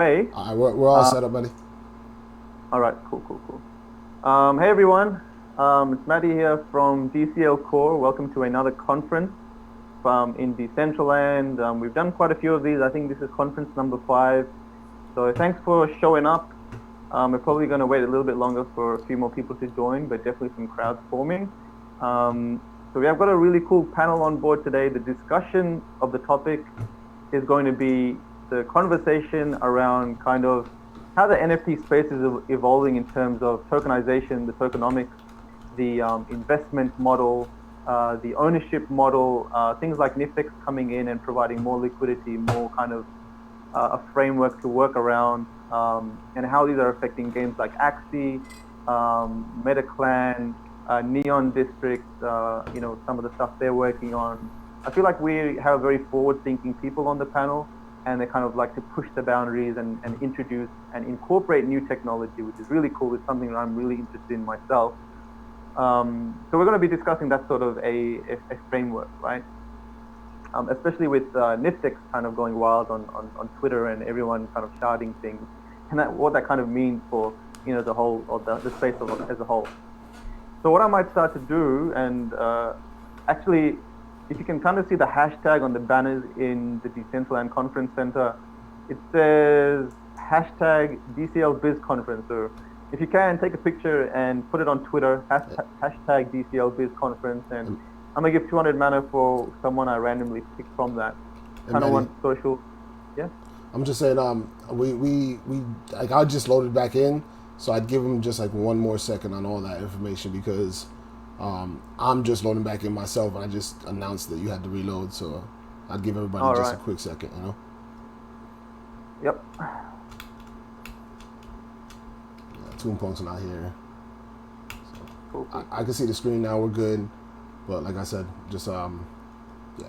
Hey. All right, we're all set up, buddy. All right, cool. Hey everyone, it's Matty here from DCL Core. Welcome to another conference in Decentraland. We've done quite a few of these. I think this is conference number 5. So thanks for showing up. We're probably going to wait a little bit longer for a few more people to join, but definitely some crowds forming. So we have got a really cool panel on board today. The discussion of the topic is going to be the conversation around kind of how the NFT space is evolving in terms of tokenization, the tokenomics, the investment model, the ownership model, things like Niftex coming in and providing more liquidity, more kind of a framework to work around, and how these are affecting games like Axie, MetaClan, Neon District, some of the stuff they're working on. I feel like we have very forward-thinking people on the panel, and they kind of like to push the boundaries and introduce and incorporate new technology, which is really cool. It's something that I'm really interested in myself. So we're going to be discussing that sort of a framework, right? Especially with Niftex kind of going wild on Twitter and everyone kind of sharding things, and what that kind of means for the whole, or the space as a whole. So what I might start to do, and actually, if you can kind of see the hashtag on the banners in the Decentraland Conference Center, it says hashtag DCLBizConference. So if you can, take a picture and put it on Twitter, hashtag DCLBizConference, and I'm gonna give 200 mana for someone I randomly picked from that. Kind of want social, yeah. I'm just saying, I just loaded back in, so I'd give him just like one more second on all that information because I'm just loading back in myself, and I just announced that you had to reload, so I'd give everybody just a quick second, Yep. Yeah, Toonpunk's not here. So Cool. I can see the screen now. We're good, but like I said, just yeah.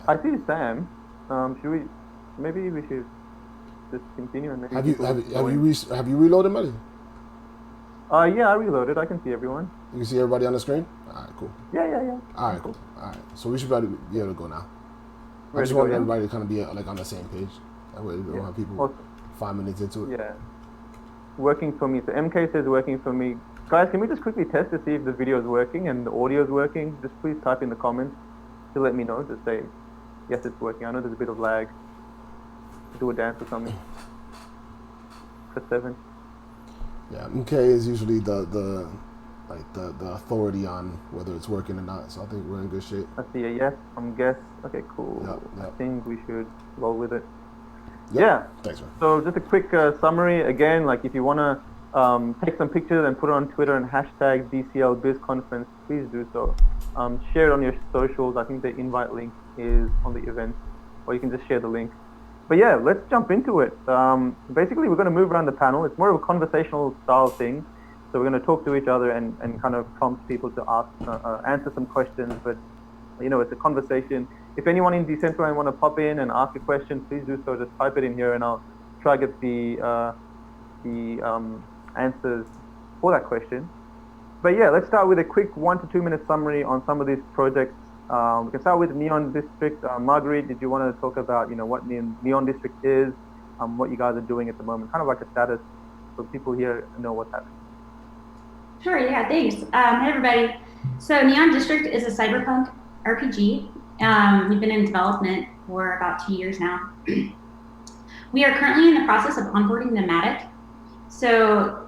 I see Sam. Maybe we should just continue and maybe have you reloaded, Matty? Yeah, I reloaded. I can see everyone. You can see everybody on the screen? All right, cool. Yeah. All right, cool. All right, so we should be able to go now. I just want everybody to kind of be like on the same page. That way we don't have people 5 minutes into it. Yeah. Working for me. So MK says working for me. Guys, can we just quickly test to see if the video is working and the audio is working? Just please type in the comments to let me know. Just say, yes, it's working. I know there's a bit of lag. Do a dance or something. Press 7. Yeah, MK is usually the authority on whether it's working or not. So I think we're in good shape. I see a yes from guess. Okay, cool. Yep. I think we should roll with it. Yep. Yeah. Thanks, man. So just a quick summary again. Like if you want to take some pictures and put it on Twitter and hashtag DCLBizConference, please do so. Share it on your socials. I think the invite link is on the event, or you can just share the link. But yeah, let's jump into it. Basically, we're going to move around the panel. It's more of a conversational style thing. So we're going to talk to each other and kind of prompt people to ask, answer some questions. But, it's a conversation. If anyone in Decentraland want to pop in and ask a question, please do so. Just type it in here and I'll try to get the answers for that question. But yeah, let's start with a quick 1 to 2 minute summary on some of these projects. We can start with Neon District. Marguerite, did you want to talk about, what Neon District is, what you guys are doing at the moment, kind of like a status so people here know what's happening? Sure, yeah, thanks. Hey, everybody. So Neon District is a cyberpunk RPG. We've been in development for about 2 years now. We are currently in the process of onboarding the Matty. So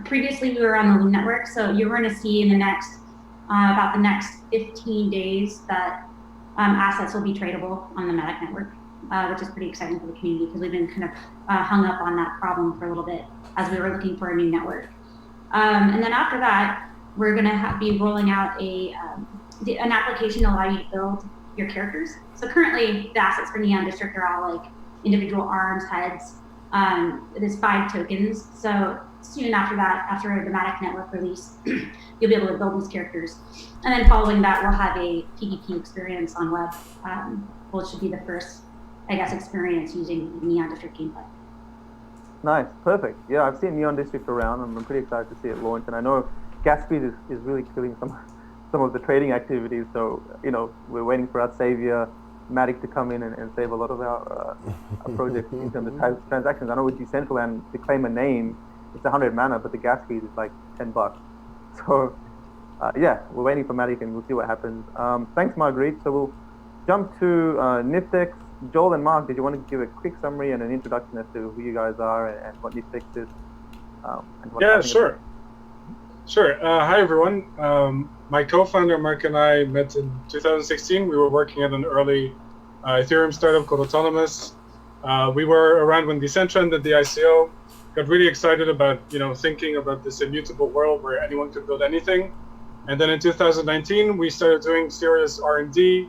previously we were on the Loom network, so you're going to see in the next about the next 15 days that assets will be tradable on the Matty network, which is pretty exciting for the community because we've been kind of hung up on that problem for a little bit as we were looking for a new network. And then after that, we're going to be rolling out an application to allow you to build your characters. So currently, the assets for Neon District are all like individual arms, heads. There's 5 tokens. So soon after that, after the Matty network release, you'll be able to build these characters. And then following that, we'll have a PvP experience on web, which should be the first, experience using Neon District gameplay. Nice, perfect. Yeah, I've seen Neon District around, and I'm pretty excited to see it launch. And I know gas speed is really killing some of the trading activities. So we're waiting for our savior Matty to come in and save a lot of our projects in terms of transactions. I know with Decentraland, to claim a name, it's 100 mana, but the gas fees is like $10. So yeah, we're waiting for Matty and we'll see what happens. Thanks, Marguerite. So we'll jump to Niftex. Joel and Mark, did you want to give a quick summary and an introduction as to who you guys are and what Niftex is? Yeah, sure. Sure. Hi, everyone. My co-founder, Mark, and I met in 2016. We were working at an early Ethereum startup called Autonomous. We were around when Decentraland did the ICO. Got really excited about, thinking about this immutable world where anyone could build anything. And then in 2019, we started doing serious R&D,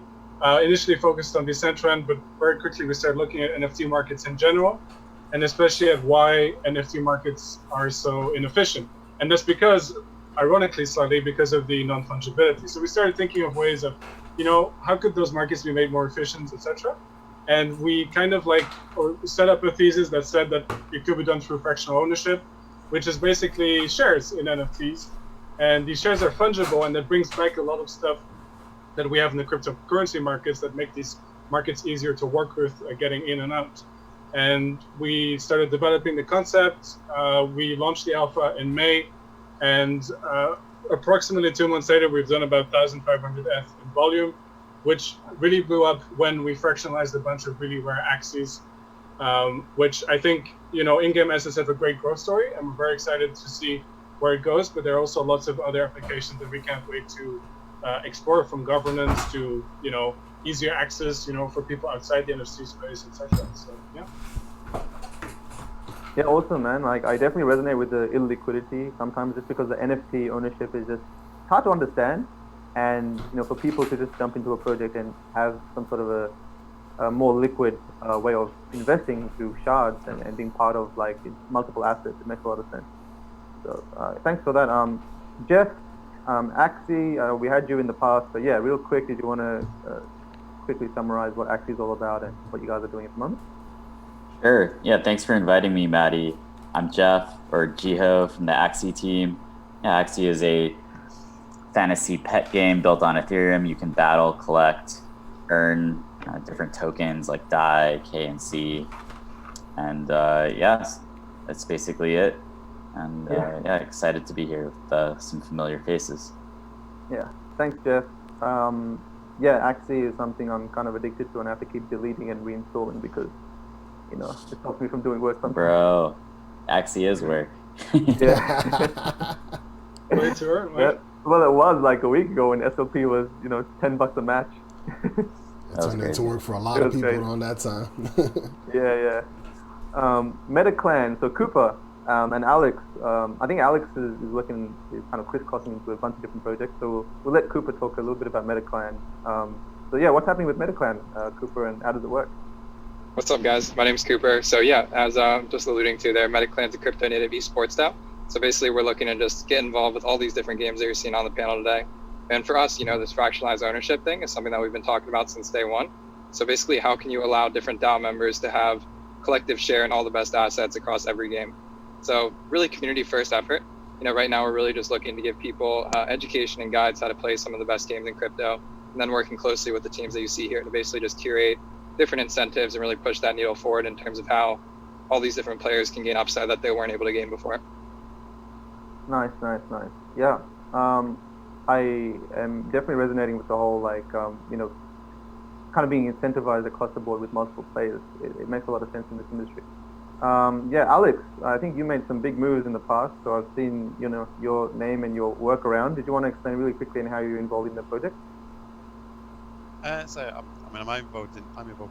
initially focused on Decentraland, but very quickly we started looking at NFT markets in general, and especially at why NFT markets are so inefficient. And that's because, ironically, slightly because of the non-fungibility. So we started thinking of ways of, how could those markets be made more efficient, etc. And we kind of set up a thesis that said that it could be done through fractional ownership, which is basically shares in NFTs. And these shares are fungible, and that brings back a lot of stuff that we have in the cryptocurrency markets that make these markets easier to work with, getting in and out. And we started developing the concept. We launched the alpha in May, and approximately 2 months later, we've done about 1,500 ETH in volume, which really blew up when we fractionalized a bunch of really rare Axies, which I think, in-game assets have a great growth story, and we're very excited to see where it goes. But there are also lots of other applications that we can't wait to explore, from governance to, easier access, for people outside the NFT space, etc. So, yeah. Yeah, awesome, man. I definitely resonate with the illiquidity sometimes, just because the NFT ownership is just hard to understand, and for people to just jump into a project and have some sort of a more liquid way of investing through shards and being part of multiple assets, it makes a lot of sense. So thanks for that. Jeff, Axie, we had you in the past, but yeah, real quick, did you want to quickly summarize what Axie is all about and what you guys are doing at the moment? Sure. Yeah, thanks for inviting me, Matty. I'm Jeff, or Jiho, from the Axie team. Yeah, Axie is a fantasy pet game built on Ethereum. You can battle, collect, earn different tokens like DAI, K, and C. And yes, that's basically it. And yeah, excited to be here with some familiar faces. Yeah, thanks, Jeff. Yeah, Axie is something I'm kind of addicted to, and I have to keep deleting and reinstalling because it stops me from doing work sometimes. Bro, Axie is work. Yeah. Way to earn, right? Yeah. Well, it was like a week ago when SLP was, $10 a match. It turned into work for a lot of people around that time. Yeah. MetaClan, so Cooper and Alex. I think Alex is kind of crisscrossing into a bunch of different projects. So we'll let Cooper talk a little bit about MetaClan. So yeah, what's happening with MetaClan, Cooper, and how does it work? What's up, guys? My name's Cooper. So yeah, as I'm just alluding to there, MetaClan's a crypto native esports DAO. So basically, we're looking to just get involved with all these different games that you're seeing on the panel today. And for us, this fractionalized ownership thing is something that we've been talking about since day one. So basically, how can you allow different DAO members to have collective share in all the best assets across every game? So really community first effort. Right now we're really just looking to give people education and guides how to play some of the best games in crypto, and then working closely with the teams that you see here to basically just curate different incentives and really push that needle forward in terms of how all these different players can gain upside that they weren't able to gain before. Nice. Yeah. I am definitely resonating with the whole kind of being incentivized across the board with multiple players. It makes a lot of sense in this industry. Yeah, Alex, I think you made some big moves in the past, so I've seen your name and your work around. Did you want to explain really quickly on how you're involved in the project? I'm involved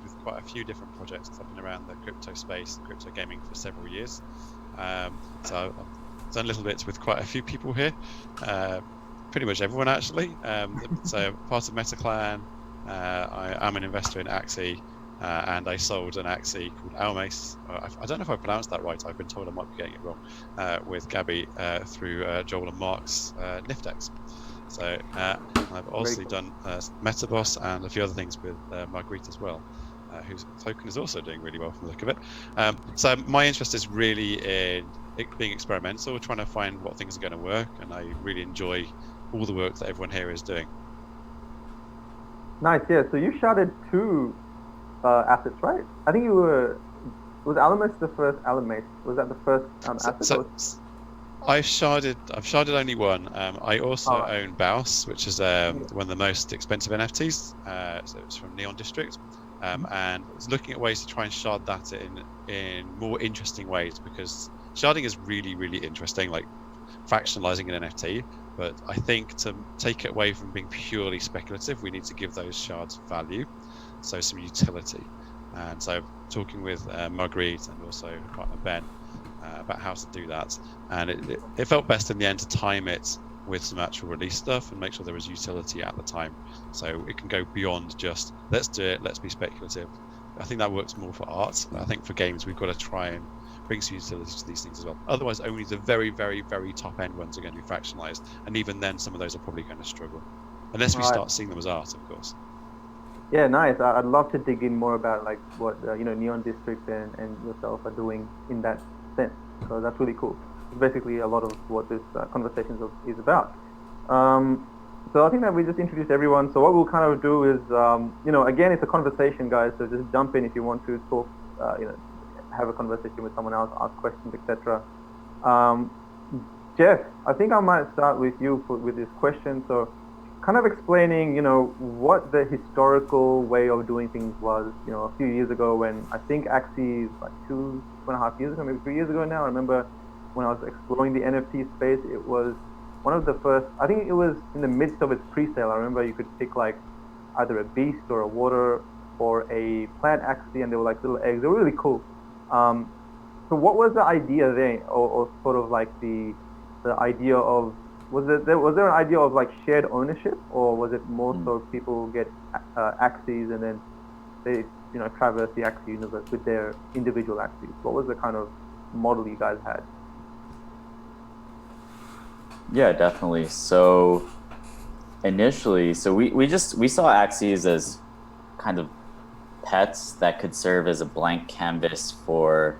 with quite a few different projects. I've been around the crypto space, crypto gaming for several years. So I've done little bits with quite a few people here, pretty much everyone actually. So part of MetaClan, I am an investor in Axie, and I sold an Axie called Almace. I don't know if I pronounced that right. I've been told I might be getting it wrong. With Gabby through Joel and Mark's Niftex. So I've also done Metaboss and a few other things with Marguerite as well, whose token is also doing really well from the look of it. So my interest is really in it being experimental, trying to find what things are going to work, and I really enjoy all the work that everyone here is doing. Nice, yeah. So you sharded 2 assets, right? I think you were. Was Alamos the first Alamate? Was that the first asset? I've sharded only one. I also own Baus, which is one of the most expensive NFTs. So it's from Neon District, and I was looking at ways to try and shard that in more interesting ways, because sharding is really, really interesting, like fractionalizing an NFT. But I think to take it away from being purely speculative, we need to give those shards value, so some utility. And so talking with Marguerite and also partner Ben about how to do that, and it felt best in the end to time it with some actual release stuff and make sure there was utility at the time, so it can go beyond just let's do it, let's be speculative. I think that works more for art. I think for games we've got to try and bring some utility to these things as well. Otherwise only the very, very, very top end ones are going to be fractionalized, and even then some of those are probably going to struggle unless we start seeing them as art, of course. Yeah, nice. I'd love to dig in more about like what Neon District and yourself are doing in that sense. So that's really cool. It's basically a lot of what this conversation is about. So I think that we just introduced everyone. So what we'll kind of do is, again, it's a conversation, guys. So just jump in if you want to talk, have a conversation with someone else, ask questions, etc. Jeff, I think I might start with you with this question. So kind of explaining, what the historical way of doing things was, a few years ago when I think Axie, like 2.5 years ago, maybe 3 years ago now. I remember when I was exploring the NFT space, it was one of the first, I think it was in the midst of its pre-sale. I remember you could pick like either a beast or a water or a plant Axie, and they were like little eggs. They were really cool. So what was the idea there, or sort of like the idea of, was there an idea of like shared ownership, or was it more so people get Axies and then they traverse the Axie universe with their individual Axies? What was the kind of model you guys had? Yeah, definitely. So initially, we saw Axies as kind of pets that could serve as a blank canvas for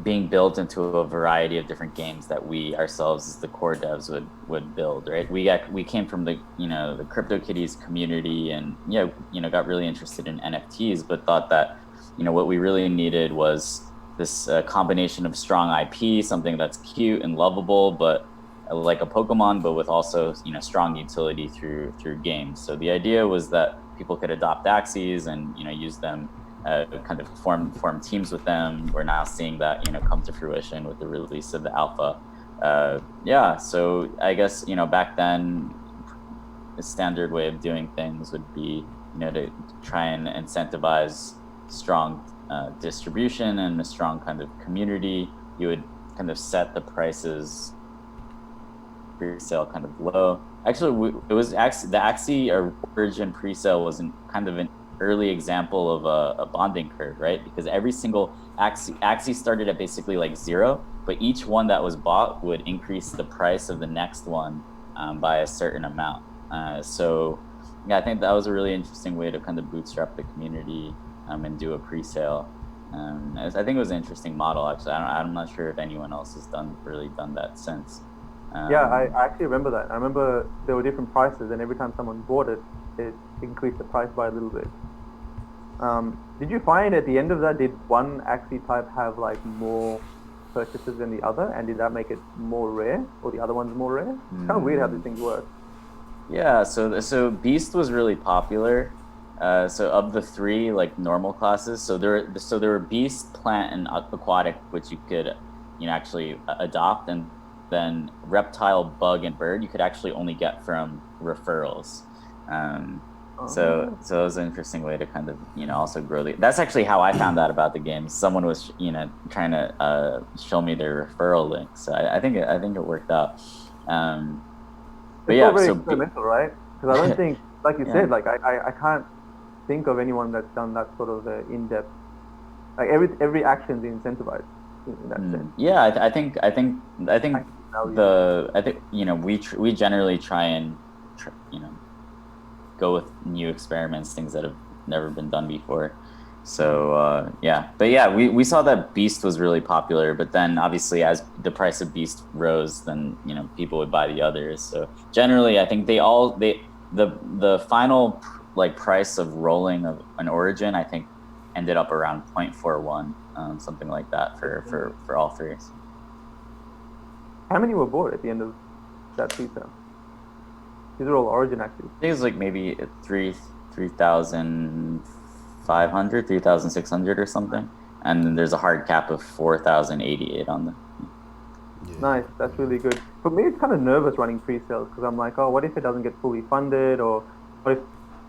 being built into a variety of different games that we ourselves as the core devs would build, right? We came from the the CryptoKitties community, and got really interested in NFTs, but thought that what we really needed was this combination of strong IP, something that's cute and lovable, but like a Pokemon, but with also strong utility through games. So the idea was that people could adopt Axies and use them, kind of form teams with them. We're now seeing that come to fruition with the release of the alpha. So I guess back then the standard way of doing things would be to try and incentivize strong distribution and a strong kind of community. You would kind of set the prices pre-sale kind of low. Actually, the Axie origin pre-sale was kind of an early example of a bonding curve, right? Because every single Axie started at basically like 0, but each one that was bought would increase the price of the next one by a certain amount. I think that was a really interesting way to kind of bootstrap the community and do a pre-sale. I think it was an interesting model. Actually, I'm not sure if anyone else has really done that since. I actually remember that. I remember there were different prices, and every time someone bought it, it increased the price by a little bit. Did you find at the end of that, did one Axie type have like more purchases than the other, and did that make it more rare, or the other one's more rare? It's kind of weird how these things work. Yeah, so Beast was really popular. So of the 3 like normal classes, so there were Beast, Plant, and Aquatic, which you could actually adopt, and then Reptile, Bug, and Bird you could actually only get from referrals. So it was an interesting way to kind of also grow that's actually how I found out about the game. Someone was trying to show me their referral link, so I think it worked out. But it's all very experimental, right? Because I don't think, like you said, like I can't think of anyone that's done that sort of in-depth. Like every action's incentivized in that sense. Yeah, I think we generally try and go with new experiments, things that have never been done before. So we saw that Beast was really popular, but then obviously as the price of Beast rose, then people would buy the others. So generally I think the final like price of rolling of an Origin, I think, ended up around 0.41, something like that for all three. How many were bought at the end of that pre-sale? These are all Origin Axies. I think it was like maybe 3,500, 3,600 or something. And then there's a hard cap of 4,088 on them. Yeah. Nice, that's really good. For me, it's kind of nervous running pre-sales because I'm like, oh, what if it doesn't get fully funded, or what if,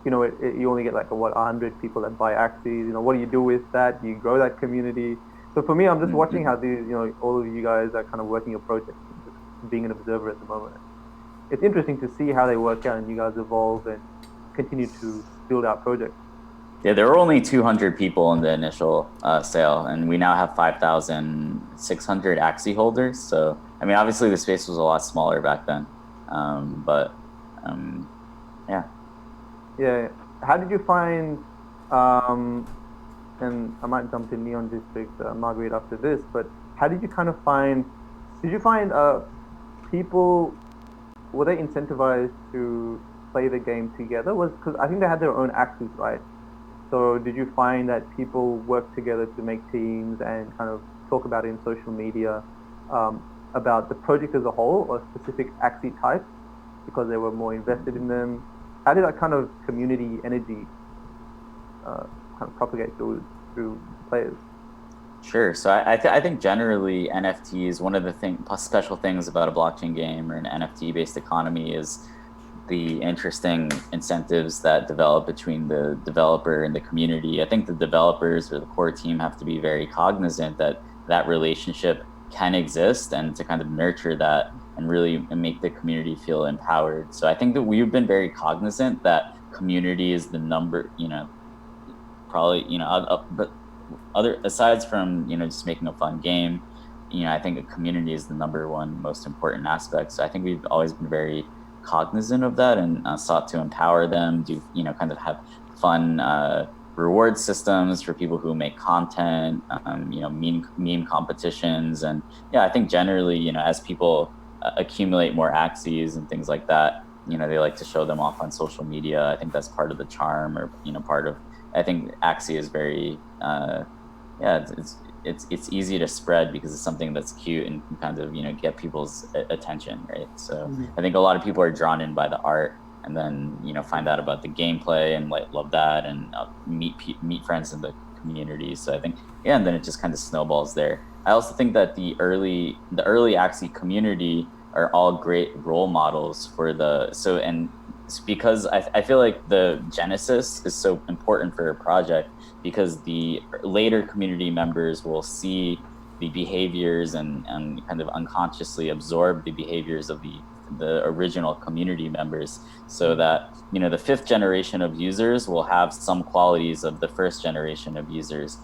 you know, you only get like 100 people that buy Axies? You know, what do you do with that? Do you grow that community? So for me, I'm just watching how these, you know, all of you guys are kind of working your projects, just being an observer at the moment. It's interesting to see how they work out and you guys evolve and continue to build out projects. Yeah, there were only 200 people in the initial sale, and we now have 5,600 Axie holders. So, I mean, obviously the space was a lot smaller back then, yeah. Yeah. How did you find, and I might jump to Neon District, Marguerite, after this, but how did you kind of find, did you find people, were they incentivized to play the game together? Because I think they had their own Axies, right? So did you find that people worked together to make teams and kind of talk about it in social media about the project as a whole or specific Axie types because they were more invested in them? How did that kind of community energy kind of propagate through players? Sure. So I think generally NFTs, one of the special things about a blockchain game or an NFT-based economy is the interesting incentives that develop between the developer and the community. I think the developers or the core team have to be very cognizant that that relationship can exist and to kind of nurture that and really make the community feel empowered. So I think that we've been very cognizant that community is the number, you know, probably, you know, but aside from, you know, just making a fun game, you know, I think a community is the number one most important aspect. So I think we've always been very cognizant of that and sought to empower them, you know, kind of have fun reward systems for people who make content, you know, meme competitions. And yeah, I think generally, you know, as people accumulate more Axies and things like that, you know, they like to show them off on social media. I think that's part of the charm, or, you know, part of, I think Axie is very, yeah, it's easy to spread because it's something that's cute and can kind of, you know, get people's attention, right? So I think a lot of people are drawn in by the art and then, you know, find out about the gameplay and like love that and meet friends in the community. So I think, yeah, and then it just kind of snowballs there. I also think that the early Axie community are all great role models for and it's because I feel like the genesis is so important for a project because the later community members will see the behaviors and kind of unconsciously absorb the behaviors of the original community members, so that, you know, the fifth generation of users will have some qualities of the first generation of users.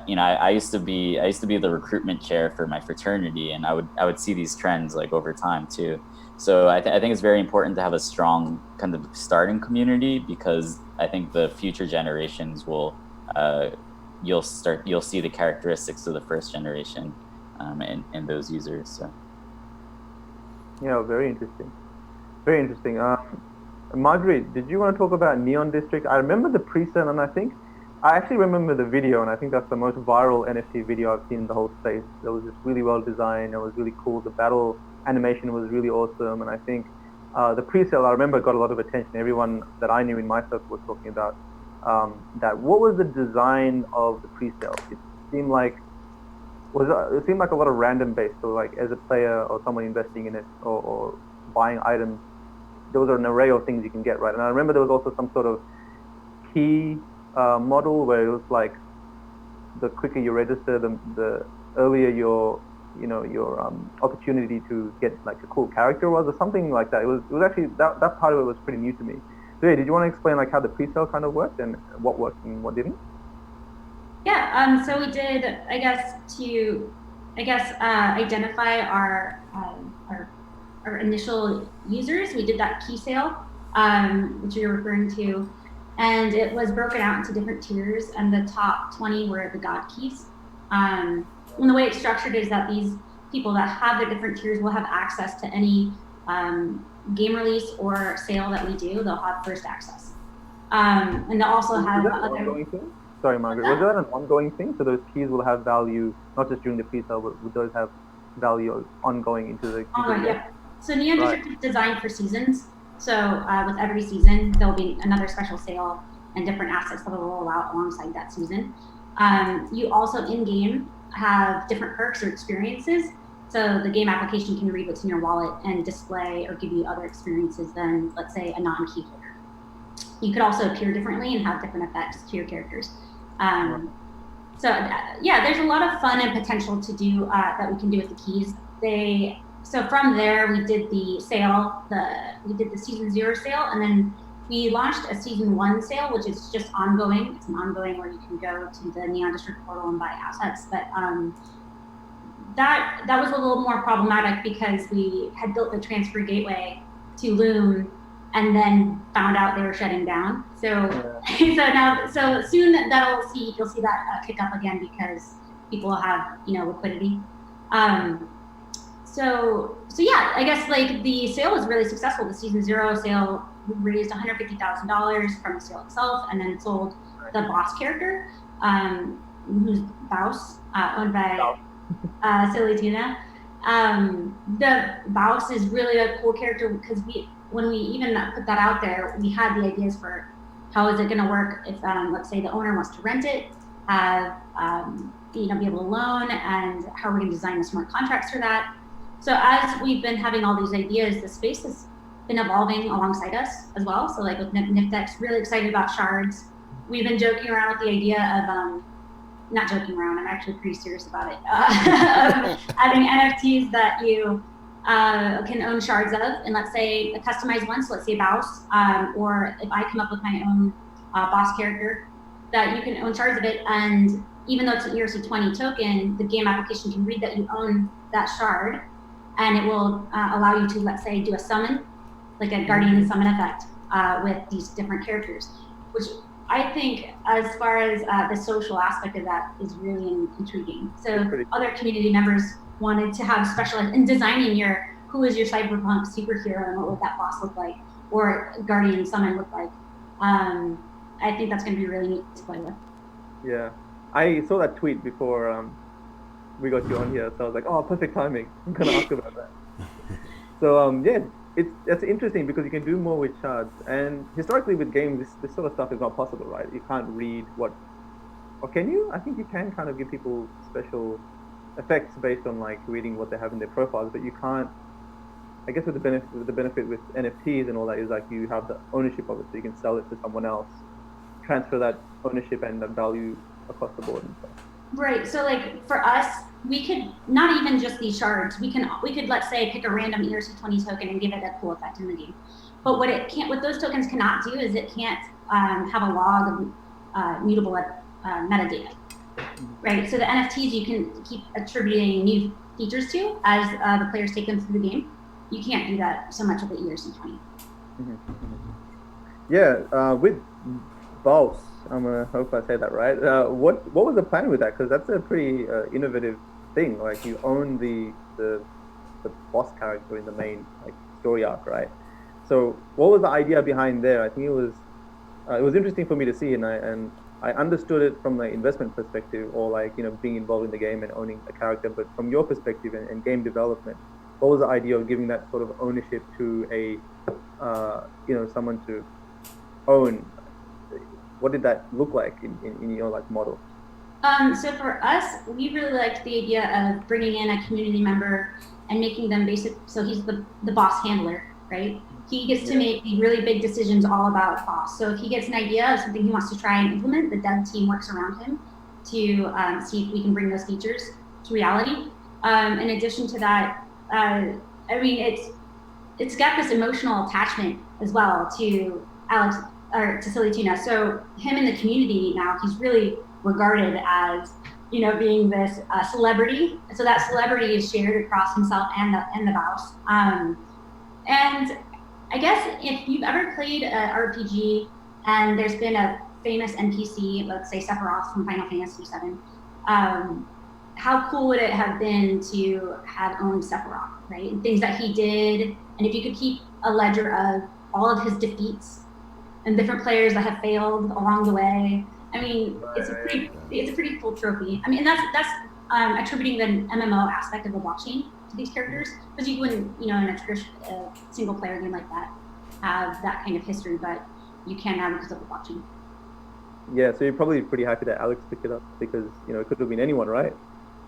You know, I used to be the recruitment chair for my fraternity, and I would see these trends like over time too. So I think it's very important to have a strong kind of starting community, because I think the future generations will you'll see the characteristics of the first generation in those users. So. Yeah, very interesting. Very interesting. Marguerite, did you want to talk about Neon District? I remember the pre-sale, and I actually remember the video, and I think that's the most viral NFT video I've seen in the whole space. It was just really well designed. It was really cool. The battle animation was really awesome, and I think the pre-sale, I remember, got a lot of attention. Everyone that I knew in my circle was talking about that. What was the design of the pre-sale? It seemed like a lot of random based. So like as a player or someone investing in it or buying items, there was an array of things you can get, right? And I remember there was also some sort of key model where it was like the quicker you register, the earlier your opportunity to get like a cool character was, or something like that. It was actually that part of it was pretty new to me. So yeah, did you want to explain like how the pre-sale kind of worked and what worked and what didn't? Yeah, so we did, I guess, identify our initial users. We did that key sale, which you're referring to, and it was broken out into different tiers, and the top 20 were the God keys. And the way it's structured is that these people that have the different tiers will have access to any game release or sale that we do, they'll have first access. And they'll also have Is that an other. ongoing thing? Sorry, Margaret. Was that an ongoing thing? So those keys will have value not just during the pre-sale, but would those have value ongoing into the? Yeah. So Neon District is designed for seasons. So with every season, there'll be another special sale and different assets that will roll out alongside that season. You also in-game have different perks or experiences. So the game application can read what's in your wallet and display or give you other experiences than, let's say, a non-key holder. You could also appear differently and have different effects to your characters. So yeah, there's a lot of fun and potential to do that we can do with the keys. So from there, we did the sale, we did the season 0 sale, and then we launched a season 1 sale, which is just ongoing. It's an ongoing where you can go to the Neon District portal and buy assets. But that was a little more problematic because we had built the transfer gateway to Loom and then found out they were shutting down. So so soon you'll see that kick up again because people have liquidity. So yeah, I guess like the sale was really successful. The season 0 sale raised $150,000 from the sale itself, and then sold the boss character, who's Baus, owned by SillyTuna. The Baus is really a cool character because when we even put that out there, we had the ideas for how is it going to work if, let's say, the owner wants to rent it, be able to loan, and how we're going to design the smart contracts for that. So as we've been having all these ideas, the space has been evolving alongside us as well. So like with Niftex, really excited about shards. We've been joking around with the idea of, not joking around, I'm actually pretty serious about it, having NFTs that you can own shards of, and let's say a customized one, so let's say Baus, or if I come up with my own boss character, that you can own shards of it, and even though it's an ERC20 token, the game application can read that you own that shard, and it will allow you to, let's say, do a summon, like a Guardian summon effect with these different characters, which I think as far as the social aspect of that is really intriguing. So other community members wanted to have specialized in designing who is your cyberpunk superhero and what would that boss look like, or Guardian summon look like. I think that's going to be really neat to play with. Yeah, I saw that tweet before we got you on here, so I was like, oh, perfect timing. I'm going to ask about that. So yeah, that's interesting because you can do more with shards, and historically with games, this sort of stuff is not possible, right? You can't read or can you? I think you can kind of give people special effects based on like reading what they have in their profiles, but you can't. I guess with the benefit with NFTs and all that is like you have the ownership of it, so you can sell it to someone else, transfer that ownership and that value across the board and stuff. Right. So like for us, we could not even just these shards. We could let's say pick a random ERC20 token and give it a cool effect in the game. But what those tokens cannot do is it can't have a log of mutable metadata. Right. So the NFTs you can keep attributing new features to as the players take them through the game. You can't do that so much with the ERC20. Yeah. With Baus, I hope I say that right. What was the plan with that? Because that's a pretty innovative thing. Like you own the boss character in the main story arc, right? So what was the idea behind there? I think it was interesting for me to see, and I understood it from the investment perspective, or being involved in the game and owning a character. But from your perspective and game development, what was the idea of giving that sort of ownership to a someone to own? What did that look like in your model? So for us, we really liked the idea of bringing in a community member and making them so he's the boss handler, right? He gets to make the really big decisions all about boss. So if he gets an idea of something he wants to try and implement, the dev team works around him to see if we can bring those features to reality. In addition to that, it's got this emotional attachment as well to Alex, or to SillyTuna. So him in the community now, he's really regarded as, being this celebrity. So that celebrity is shared across himself and the Baus. And I guess if you've ever played an RPG and there's been a famous NPC, let's say Sephiroth from Final Fantasy VII, how cool would it have been to have owned Sephiroth, right? And things that he did, and if you could keep a ledger of all of his defeats and different players that have failed along the way. I mean, it's a pretty cool trophy. I mean, and that's attributing the MMO aspect of the blockchain to these characters, because you wouldn't, in a single player game like that, have that kind of history, but you can now because of the blockchain. Yeah, so you're probably pretty happy that Alex picked it up, because it could have been anyone, right?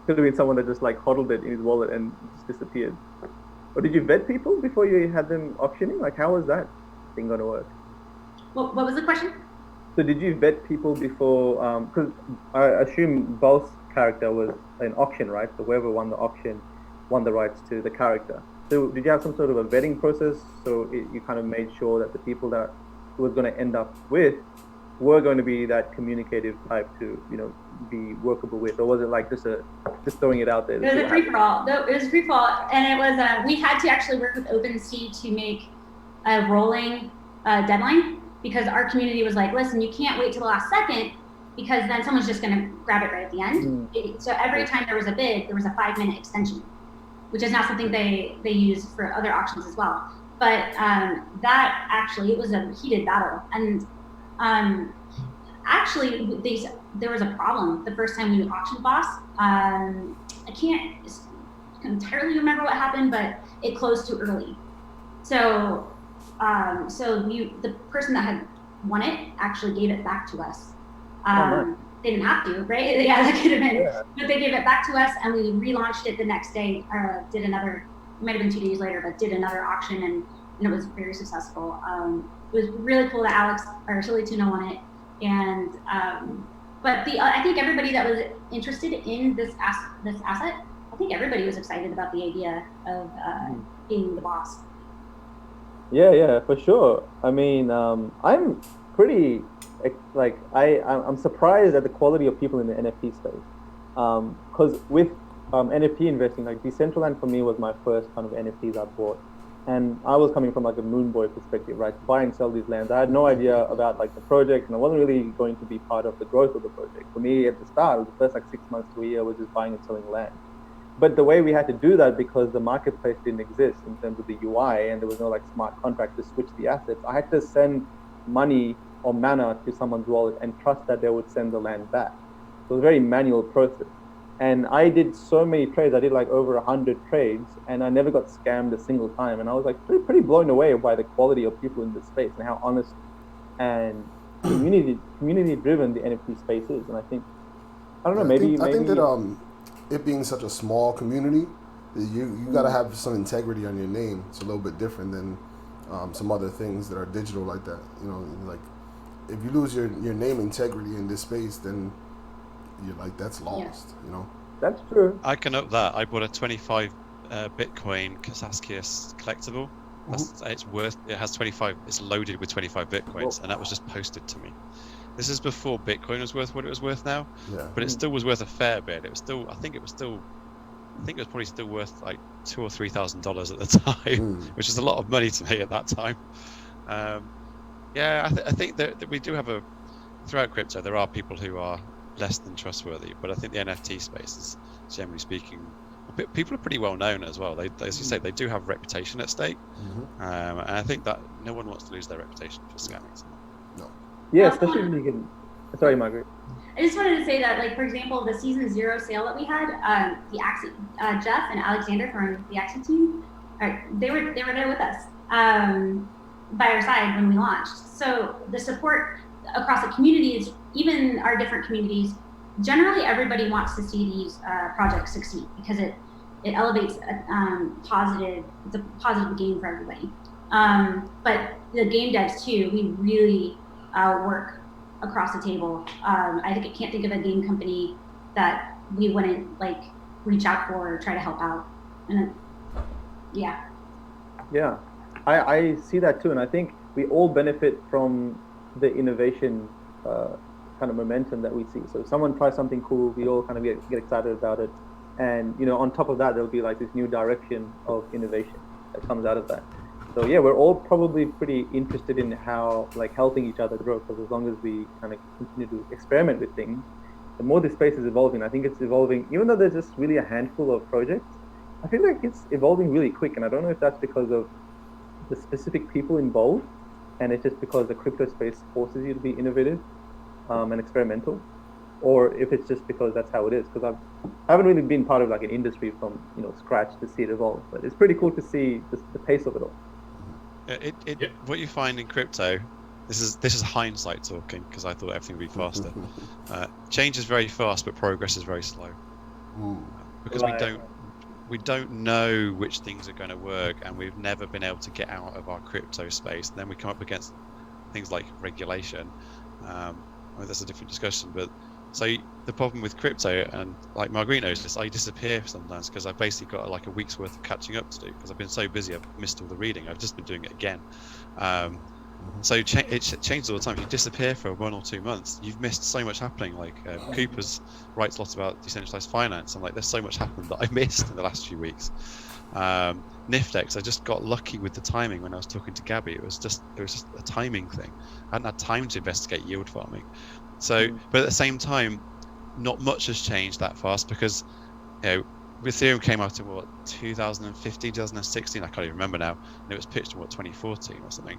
Could have been someone that just like hodled it in his wallet and just disappeared. Or did you vet people before you had them auctioning? Like, how was that thing going to work? What was the question? So did you vet people before? Because I assume Bol's character was an auction, right? So whoever won the auction won the rights to the character. So did you have some sort of a vetting process? So you kind of made sure that the people that it was going to end up with were going to be that communicative type to, be workable with, or was it like just throwing it out there? It was a free for all. No, it was a free for all, and it was we had to actually work with OpenSea to make a rolling deadline, because our community was like, listen, you can't wait till the last second, because then someone's just going to grab it right at the end. So every time there was a bid, there was a 5-minute extension, which is not something they use for other auctions as well. But that actually, it was a heated battle, and actually, there was a problem the first time we auctioned Boss. I can't entirely remember what happened, but it closed too early. So, the person that had won it actually gave it back to us. They didn't have to, right? Yeah, that could have been. Yeah. But they gave it back to us, and we relaunched it the next day. Did another, it might have been 2 days later, but did another auction, and it was very successful. It was really cool that Alex or SillyTuna won it. And but I think everybody that was interested in this asset, I think everybody was excited about the idea of being the boss. Yeah, for sure. I mean, I'm pretty I'm surprised at the quality of people in the NFT space, because with NFT investing, like Decentraland for me was my first kind of NFTs I bought. And I was coming from like a moon boy perspective, right? Buy and sell these lands. I had no idea about like the project, and I wasn't really going to be part of the growth of the project. For me, at the start, the first like 6 months to a year was just buying and selling land. But the way we had to do that, because the marketplace didn't exist in terms of the UI, and there was no like smart contract to switch the assets, I had to send money or mana to someone's wallet and trust that they would send the land back. So it was a very manual process. And I did so many trades. I did like over 100 trades, and I never got scammed a single time. And I was like pretty blown away by the quality of people in this space and how honest and community driven the NFT space is. And I think, I don't know, maybe I think that it being such a small community, you got to have some integrity on your name. It's a little bit different than some other things that are digital like that. Like if you lose your name integrity in this space, then you're like, that's lost, That's true. I can up that. I bought a 25 Bitcoin Kazaskias collectible. It has 25, it's loaded with 25 Bitcoins. Whoa. And that was just posted to me. This is before Bitcoin was worth what it was worth now. Yeah. But it still was worth a fair bit. It was still, I think it was probably still worth like $2,000 or $3,000 at the time, which is a lot of money to me at that time. I think that we do have throughout crypto, there are people who are less than trustworthy, but I think the NFT space is, generally speaking, people are pretty well known as well. They, as you say, they do have reputation at stake, and I think that no one wants to lose their reputation for scamming. No. Yeah, especially when you can. Sorry, Margaret. I just wanted to say that, like, for example, the season 0 sale that we had, the Axie, Jeff and Alexander from the Axie team, they were there with us by our side when we launched. So the support across the communities, even our different communities, generally everybody wants to see these projects succeed, because it elevates it's a positive game for everybody. But the game devs too, we really work across the table. I can't think of a game company that we wouldn't like reach out for or try to help out. And yeah. I see that too, and I think we all benefit from the innovation kind of momentum that we see. So if someone tries something cool, we all kind of get excited about it, and on top of that, there'll be like this new direction of innovation that comes out of that. So yeah, we're all probably pretty interested in how, like, helping each other grow, because as long as we kind of continue to experiment with things, the more this space is evolving, I think it's evolving, even though there's just really a handful of projects, I feel like it's evolving really quick. And I don't know if that's because of the specific people involved, and it's just because the crypto space forces you to be innovative and experimental, or if it's just because that's how it is. Because I haven't really been part of like an industry from scratch to see it evolve, but it's pretty cool to see the pace of it all. What you find in crypto, this is hindsight talking, because I thought everything would be faster. Change is very fast, but progress is very slow. Because we don't know which things are going to work, and we've never been able to get out of our crypto space. And then we come up against things like regulation. That's a different discussion, but so the problem with crypto, and like Marguerite knows this, I disappear sometimes because I've basically got like a week's worth of catching up to do because I've been so busy I've missed all the reading. I've just been doing it again. So it changes all the time. If you disappear for 1 or 2 months, you've missed so much happening. Like Cooper's writes lots about decentralized finance, and like there's so much happened that I missed in the last few weeks. Niftex, I just got lucky with the timing when I was talking to Gabby. It was just a timing thing. I hadn't had time to investigate yield farming. So, but at the same time, not much has changed that fast because, Ethereum came out in 2015, 2016. I can't even remember now. And it was pitched in 2014 or something.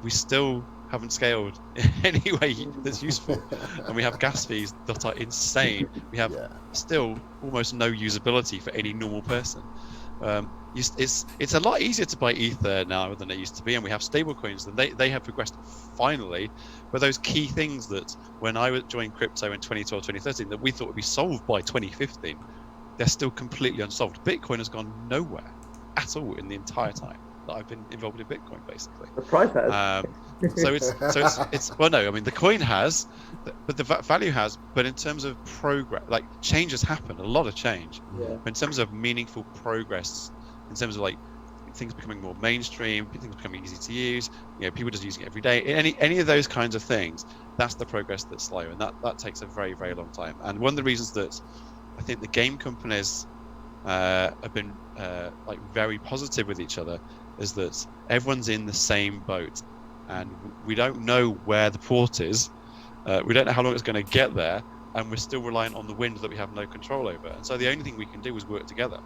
We still haven't scaled in any way that's useful, and we have gas fees that are insane. We have still almost no usability for any normal person. It's a lot easier to buy Ether now than it used to be, and we have stable coins, and they have progressed finally. But those key things that when I joined crypto in 2012, 2013, that we thought would be solved by 2015, they're still completely unsolved. Bitcoin has gone nowhere at all in the entire time that I've been involved in Bitcoin, basically. The price has. So it's well, no, I mean the coin has, but the value has. But in terms of progress, like change has happened, a lot of change. Yeah. But in terms of meaningful progress, in terms of like things becoming more mainstream, things becoming easy to use, people just using it every day. Any of those kinds of things, that's the progress that's slow, and that takes a very, very long time. And one of the reasons that I think the game companies have been like very positive with each other is that everyone's in the same boat, and we don't know where the port is. We don't know how long it's going to get there, and we're still reliant on the wind that we have no control over. And so the only thing we can do is work together.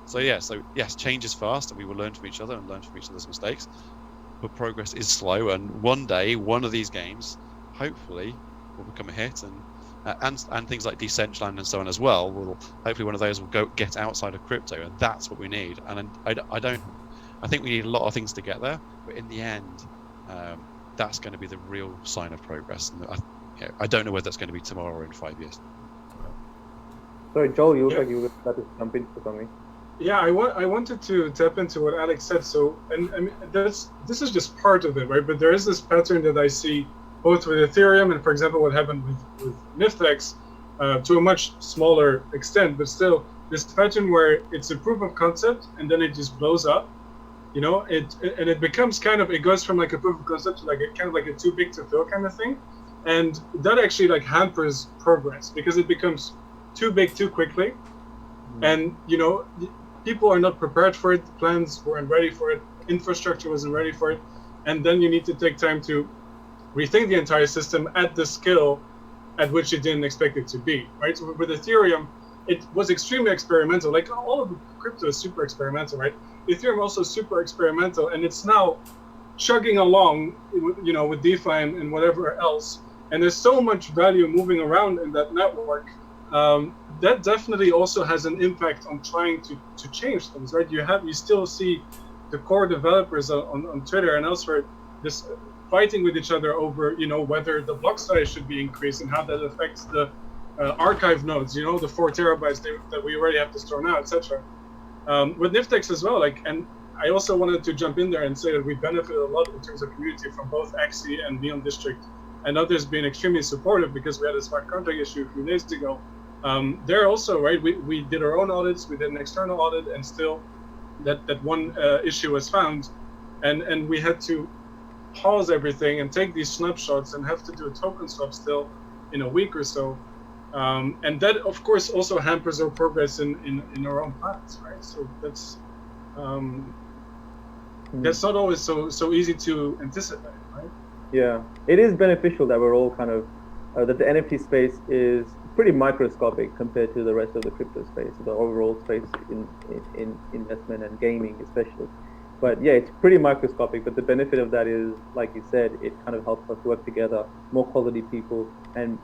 So yes, change is fast, and we will learn from each other and learn from each other's mistakes. But progress is slow, and one day, one of these games, hopefully, will become a hit, and things like Decentraland and so on as well. Hopefully one of those will get outside of crypto, and that's what we need. And I think we need a lot of things to get there, but in the end, that's going to be the real sign of progress. And I don't know whether that's going to be tomorrow or in 5 years. Sorry, Joel, you look like you were about to jump into something. Yeah, I wanted to tap into what Alex said. So, and I mean, this is just part of it, right? But there is this pattern that I see both with Ethereum and, for example, what happened with Niftex, to a much smaller extent, but still this pattern where it's a proof of concept and then it just blows up. It becomes it goes from like a proof of concept to like a too big to fail kind of thing, and that actually like hampers progress because it becomes too big too quickly, and people are not prepared for it. Plans weren't ready for it. Infrastructure wasn't ready for it, and then you need to take time to rethink the entire system at the scale at which you didn't expect it to be. Right. So with Ethereum, it was extremely experimental. Like all of crypto is super experimental, right? Ethereum also super experimental, and it's now chugging along, with DeFi and whatever else. And there's so much value moving around in that network. That definitely also has an impact on trying to change things, right? You still see the core developers on Twitter and elsewhere just fighting with each other over, whether the block size should be increased and how that affects the archive nodes, the 4 terabytes that we already have to store now, etc. With Niftex as well, and I also wanted to jump in there and say that we benefited a lot in terms of community from both Axie and Neon District, and others being extremely supportive because we had a smart contract issue a few days ago. They're also, right, we did our own audits, we did an external audit, and still that one issue was found, and we had to pause everything and take these snapshots and have to do a token swap still in a week or so. And that, of course, also hampers our progress in our own plans, right? So that's not always so easy to anticipate, right? Yeah, it is beneficial that we're all kind of that the NFT space is pretty microscopic compared to the rest of the crypto space, the overall space in investment and gaming especially. But yeah, it's pretty microscopic, but the benefit of that is, like you said, it kind of helps us work together, more quality people, and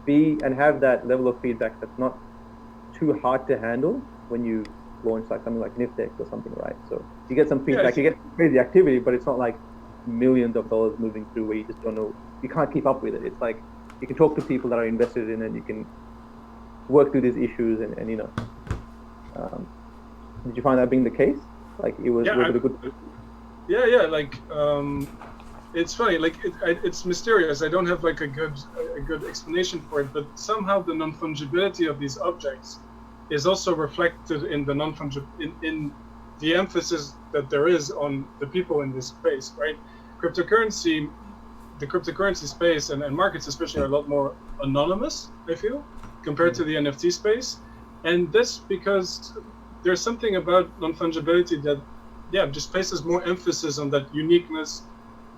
have that level of feedback that's not too hard to handle when you launch like something like Niftex or something, right? So you get some feedback, you get crazy activity, but it's not like millions of dollars moving through where you just don't know, you can't keep up with it. It's like you can talk to people that are invested in it, you can work through these issues, and you know. Did you find that being the case? Like it was, was it a good? Yeah. Like it's funny. Like it's mysterious. I don't have like a good explanation for it. But somehow the non-fungibility of these objects is also reflected in the in the emphasis that there is on the people in this space, right? The cryptocurrency space and markets especially are a lot more anonymous, I feel, compared to the NFT space. And this because there's something about non-fungibility that, just places more emphasis on that uniqueness,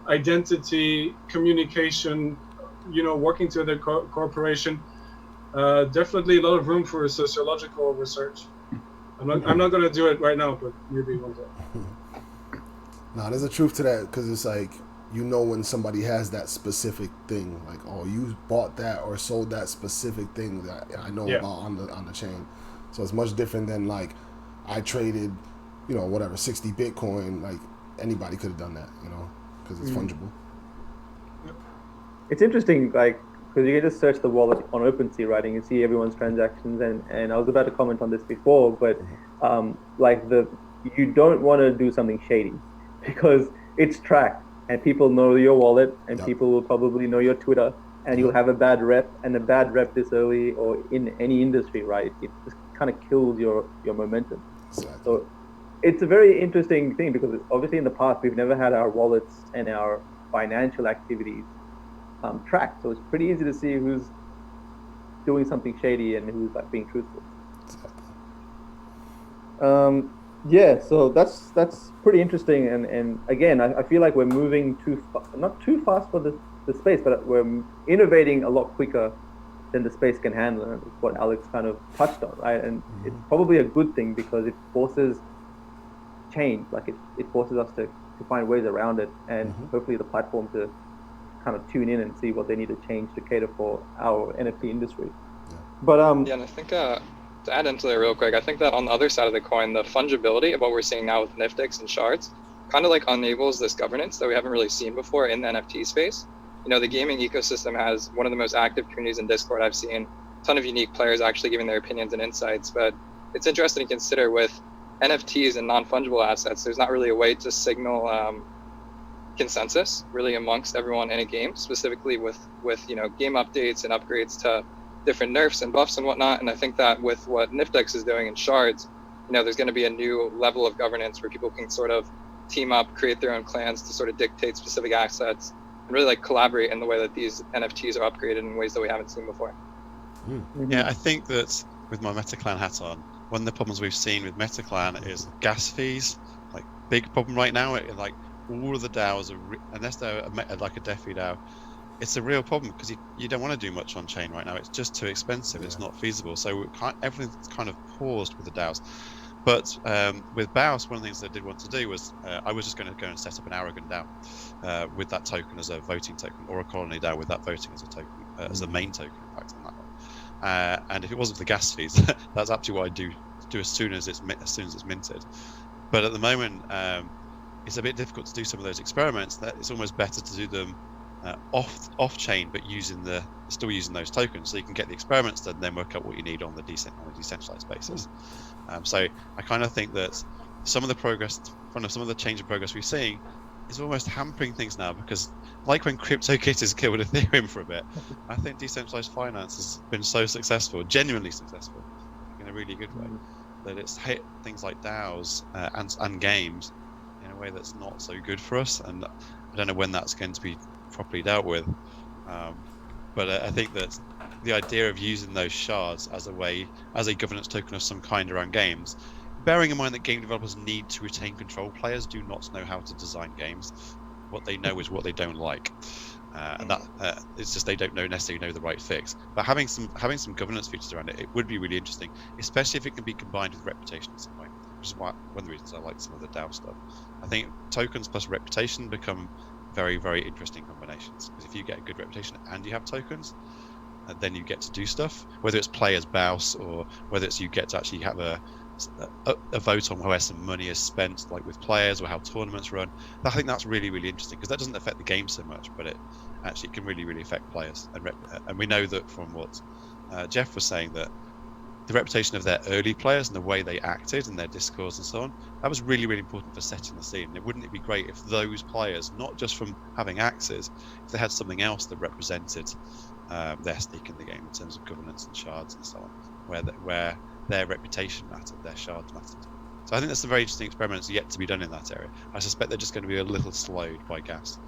identity, communication, working together, cooperation. Definitely a lot of room for sociological research. I'm not going to do it right now, but maybe one day. No, there's a truth to that, because it's like, when somebody has that specific thing, like, oh, you bought that or sold that specific thing that I know about on the chain. So it's much different than like I traded, 60 Bitcoin. Like anybody could have done that, because it's fungible. It's interesting, like, because you can just search the wallet on OpenSea, right, and you see everyone's transactions. And I was about to comment on this before, but you don't want to do something shady because it's tracked and people know your wallet and people will probably know your Twitter, and you'll have a bad rep, and a bad rep this early or in any industry, right? It just kind of kills your momentum. Exactly. So it's a very interesting thing because obviously in the past we've never had our wallets and our financial activities tracked. So it's pretty easy to see who's doing something shady and who's like being truthful. Exactly. So that's pretty interesting. And again, I feel like we're moving not too fast for the space, but we're innovating a lot quicker than the space can handle. And it's what Alex kind of touched on, right? And it's probably a good thing because it forces change. Like it forces us to find ways around it, and hopefully the platform to kind of tune in and see what they need to change to cater for our NFT industry. Yeah. But and I think to add into that real quick, I think that on the other side of the coin, the fungibility of what we're seeing now with Niftex and shards kind of like enables this governance that we haven't really seen before in the NFT space. The gaming ecosystem has one of the most active communities in Discord I've seen. A ton of unique players actually giving their opinions and insights. But it's interesting to consider with NFTs and non-fungible assets, there's not really a way to signal consensus really amongst everyone in a game, specifically with game updates and upgrades to different nerfs and buffs and whatnot. And I think that with what Niftex is doing in shards, there's going to be a new level of governance where people can sort of team up, create their own clans to sort of dictate specific assets, and really like collaborate in the way that these NFTs are upgraded in ways that we haven't seen before. Yeah, I think that with my MetaClan hat on, one of the problems we've seen with MetaClan is gas fees. Like big problem right now. Like all of the DAOs unless they're like a DeFi DAO, it's a real problem because you don't want to do much on chain right now. It's just too expensive. It's not feasible. So everything's kind of paused with the DAOs. But with BAOS, one of the things that I did want to do was I was just going to go and set up an Aragon DAO with that token as a voting token, or a colony DAO with that voting as a token, as a main token, in fact, on that one. And if it wasn't for the gas fees, that's actually what I do as soon as it's minted. But at the moment, it's a bit difficult to do some of those experiments. That it's almost better to do them off chain, but still using those tokens, so you can get the experiments done, and then work out what you need on a decentralized basis. So I kind of think that some of the change in progress we're seeing is almost hampering things now, because like when CryptoKitties killed Ethereum for a bit, I think decentralized finance has been so successful, genuinely successful, in a really good way, that it's hit things like DAOs and games in a way that's not so good for us. And I don't know when that's going to be properly dealt with. But I think that the idea of using those shards as a governance token of some kind around games, bearing in mind that game developers need to retain control, players do not know how to design games. What they know is what they don't like. and that it's just they don't necessarily know the right fix. But having some governance features around it would be really interesting, especially if it can be combined with reputation in some way, which is one of the reasons I like some of the DAO stuff. I think tokens plus reputation become very, very interesting combinations, because if you get a good reputation and you have tokens, then you get to do stuff, whether it's play as bouse or whether it's you get to actually have a vote on where some money is spent, like with players, or how tournaments run. I think that's really, really interesting, because that doesn't affect the game so much, but it actually can really, really affect players. And we know that from what Jeff was saying, that the reputation of their early players and the way they acted and their discourse and so on, that was really, really important for setting the scene. Wouldn't it be great if those players, not just from having Axies, if they had something else that represented their stake in the game in terms of governance and shards and so on, where their reputation mattered, their shards mattered. So I think that's a very interesting experiment yet to be done in that area. I suspect they're just going to be a little slowed by gas.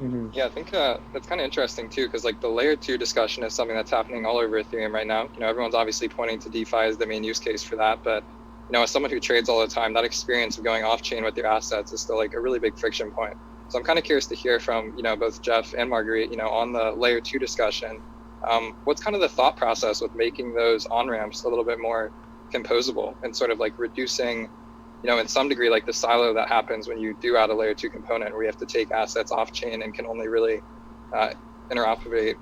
Mm-hmm. Yeah, I think that's kind of interesting too, because like the layer 2 discussion is something that's happening all over Ethereum right now. Everyone's obviously pointing to DeFi as the main use case for that, but as someone who trades all the time, that experience of going off chain with your assets is still like a really big friction point. So I'm kind of curious to hear from both Jeff and Marguerite, on the layer 2 discussion. What's kind of the thought process with making those on-ramps a little bit more composable and sort of like reducing, in some degree, like the silo that happens when you do add a layer 2 component where you have to take assets off chain and can only really interoperate,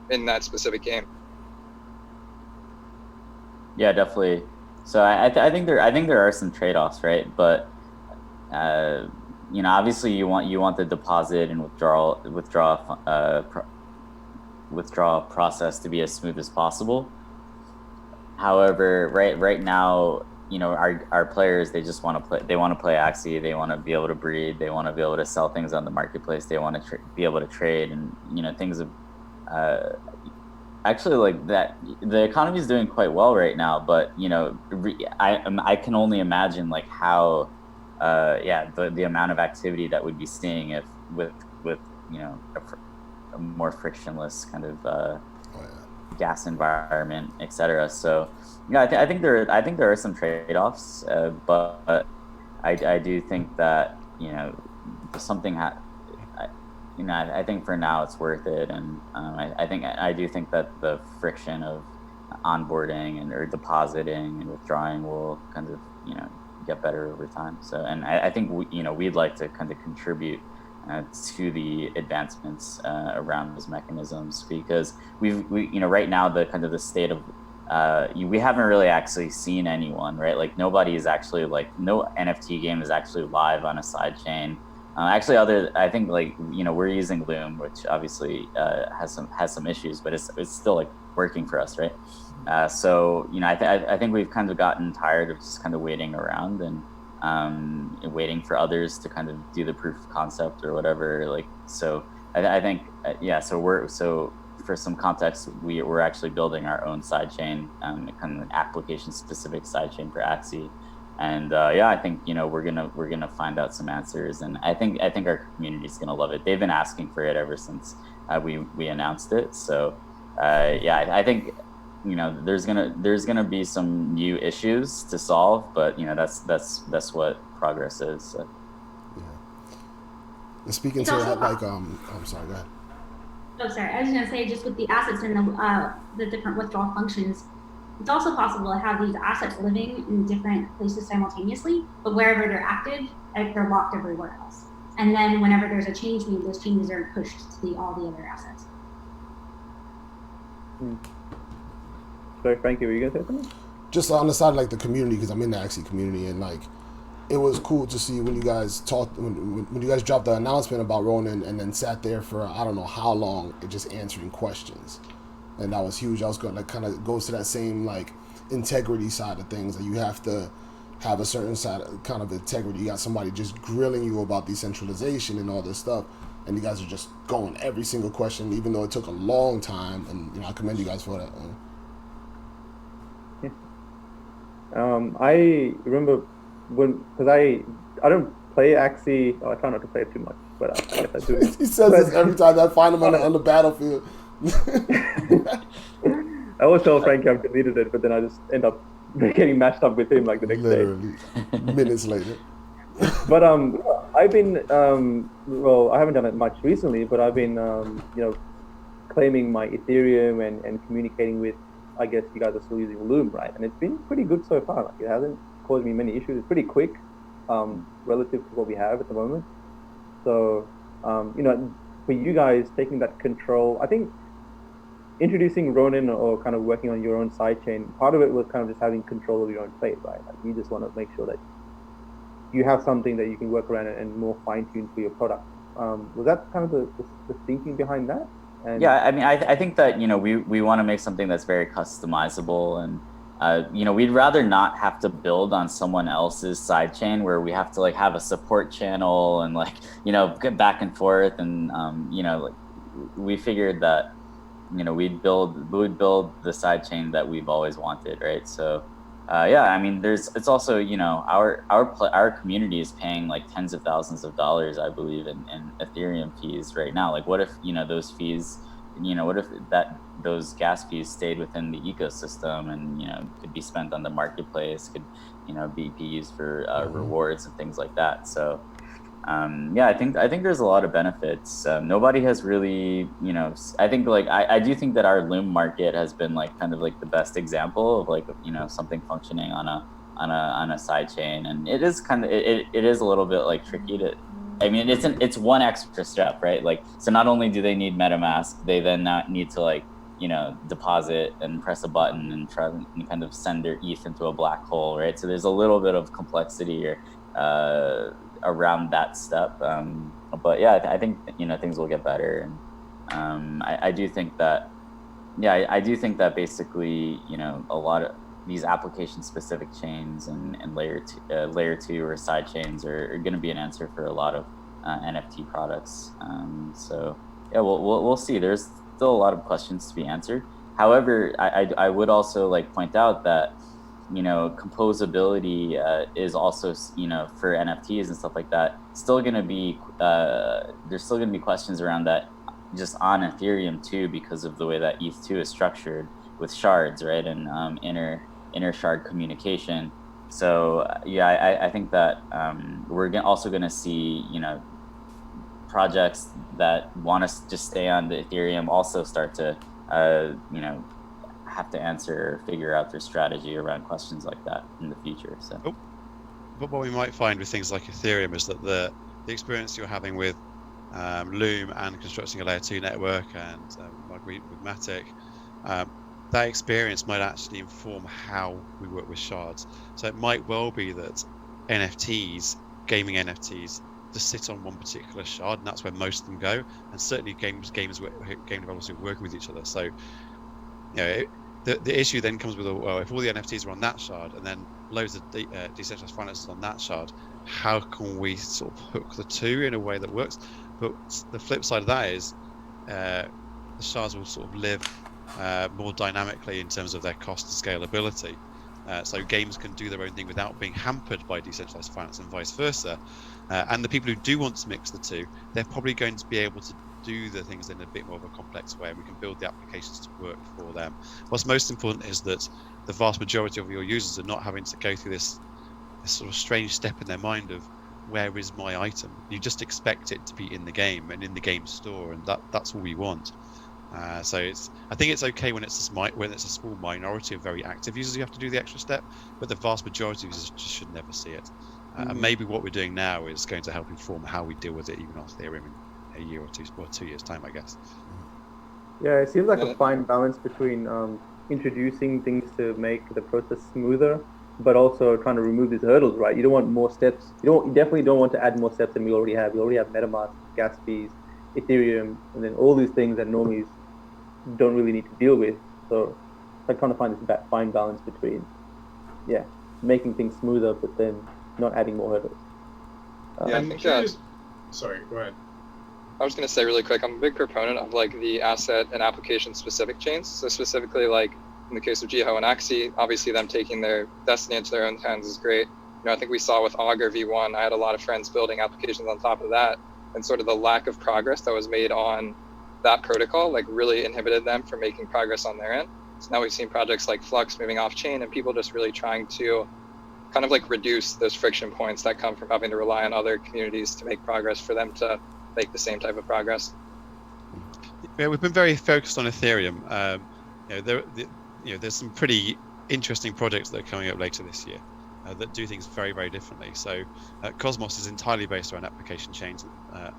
in that specific game. Yeah, definitely. So I think there are some trade-offs, right? But obviously you want the deposit and withdrawal process to be as smooth as possible. However, right now, our players, they just want to play. They want to play Axie. They want to be able to breed. They want to be able to sell things on the marketplace. They want to be able to trade, and things have actually, like that. The economy is doing quite well right now, but I can only imagine like how the amount of activity that we'd be seeing if with a more frictionless kind of gas environment, etc. So I think there are some trade-offs, but I do think that something I think for now it's worth it, and I do think that the friction of onboarding or depositing and withdrawing will kind of get better over time. So, and I think we'd like to kind of contribute to the advancements around those mechanisms, because we right now the kind of the state of we haven't really actually seen anyone, right? Like nobody is actually, like, no NFT game is actually live on a side chain. Actually, I think like we're using Loom, which obviously has some issues, but it's still like working for us, right? So I think we've kind of gotten tired of just kind of waiting around and waiting for others to kind of do the proof of concept or whatever. Like, so I think so for some context, we're actually building our own sidechain, kind of an application specific sidechain for Axie. And I think we're gonna find out some answers, and I think our community is gonna love it. They've been asking for it ever since we announced it. So I think there's gonna be some new issues to solve, but that's what progress is. So. Yeah. And speaking to that, like I'm sorry, go ahead. Oh, sorry. I was going to say, just with the assets and the different withdrawal functions, it's also possible to have these assets living in different places simultaneously, but wherever they're active, they're locked everywhere else. And then whenever there's a change made, those changes are pushed to all the other assets. Sorry, Franky, were you going to say something? Just on the side, like the community, because I'm in the Axie community, and like it was cool to see when you guys talked, when you guys dropped the announcement about Ronin, and then sat there for I don't know how long, just answering questions, and that was huge. I was going, like, kind of goes to that same like integrity side of things, that you have to have a certain side of kind of integrity. You got somebody just grilling you about decentralization and all this stuff, and you guys are just going every single question, even though it took a long time, and I commend you guys for that. I remember because I don't play Axie. I try not to play it too much, but I guess I do. He says this every time I find him on the battlefield. I always tell Franky I've deleted it, but then I just end up getting matched up with him like the next Literally, day. minutes later. But I've been, well, I haven't done it much recently, but I've been, claiming my Ethereum and communicating with, I guess you guys are still using Loom, right? And it's been pretty good so far. Like, it hasn't caused me many issues. It's pretty quick, relative to what we have at the moment. So, for you guys taking that control, I think introducing Ronin or kind of working on your own sidechain, part of it was kind of just having control of your own fate, right? Like, you just want to make sure that you have something that you can work around and more fine-tuned for your product. Was that kind of the thinking behind that? And yeah, I mean, I think that, we want to make something that's very customizable, and we'd rather not have to build on someone else's sidechain where we have to like have a support channel and like, get back and forth, and like we figured that we'd build the sidechain that we've always wanted, right? So yeah, I mean, it's also, our community is paying like tens of thousands of dollars, I believe, in Ethereum fees right now. Like, what if, those fees, what if those gas fees stayed within the ecosystem and, could be spent on the marketplace, could, be used for rewards and things like that. So, yeah, I think there's a lot of benefits. Nobody has really, I think like, I do think that our Loom market has been like kind of like the best example of like, something functioning on a side chain. And it is kind of, it is a little bit like tricky to, I mean, it's one extra step, right? Like, so not only do they need MetaMask, they then not need to like, deposit and press a button and try and kind of send their ETH into a black hole, right? So there's a little bit of complexity here, around that step, but yeah, I think things will get better, and I do think that, yeah, I do think that basically a lot of these application specific chains and layer two or side chains are going to be an answer for a lot of NFT products. So yeah, we'll see. There's still a lot of questions to be answered. However, I would also like point out that composability is also, for NFTs and stuff like that, still going to be, there's still going to be questions around that just on Ethereum too, because of the way that ETH2 is structured with shards, right? And inner shard communication. So yeah, I think that we're also going to see, projects that want to just stay on the Ethereum also start to, have to answer or figure out their strategy around questions like that in the future. So, but what we might find with things like Ethereum is that the experience you're having with Loom and constructing a layer 2 network, and like with Matty, that experience might actually inform how we work with shards. So it might well be that NFTs, gaming NFTs, just sit on one particular shard, and that's where most of them go. And certainly game developers are working with each other. So the issue then comes with, well, if all the NFTs are on that shard and then loads of decentralized finances on that shard, how can we sort of hook the two in a way that works? But the flip side of that is the shards will sort of live more dynamically in terms of their cost and scalability. So games can do their own thing without being hampered by decentralized finance and vice versa. And the people who do want to mix the two, they're probably going to be able to do the things in a bit more of a complex way, and we can build the applications to work for them. What's most important is that the vast majority of your users are not having to go through this sort of strange step in their mind of, where is my item? You just expect it to be in the game and in the game store, and that's all we want. So I think it's okay when it's a small minority of very active users you have to do the extra step, but the vast majority of users just should never see it. And maybe what we're doing now is going to help inform how we deal with it even on Ethereum in a year or 2 years time, I guess. Yeah, it seems like a fine balance between introducing things to make the process smoother, but also trying to remove these hurdles, right? You don't want more steps. You definitely don't want to add more steps than we already have. We already have MetaMask, gas fees, Ethereum, and then all these things that normally don't really need to deal with. So I'm trying to find this fine balance between, making things smoother, but then not adding more hurdles. I think sorry, go ahead. I was going to say really quick, I'm a big proponent of like the asset and application specific chains. So specifically, like in the case of Jiho and Axie, obviously them taking their destiny into their own hands is great. I think we saw with Augur V1, I had a lot of friends building applications on top of that, and sort of the lack of progress that was made on that protocol like really inhibited them from making progress on their end. So now we've seen projects like Flux moving off chain and people just really trying to kind of like reduce those friction points that come from having to rely on other communities to make progress for them to make the same type of progress. Yeah, we've been very focused on Ethereum. There's some pretty interesting projects that are coming up later this year that do things very, very differently. So Cosmos is entirely based around application chains.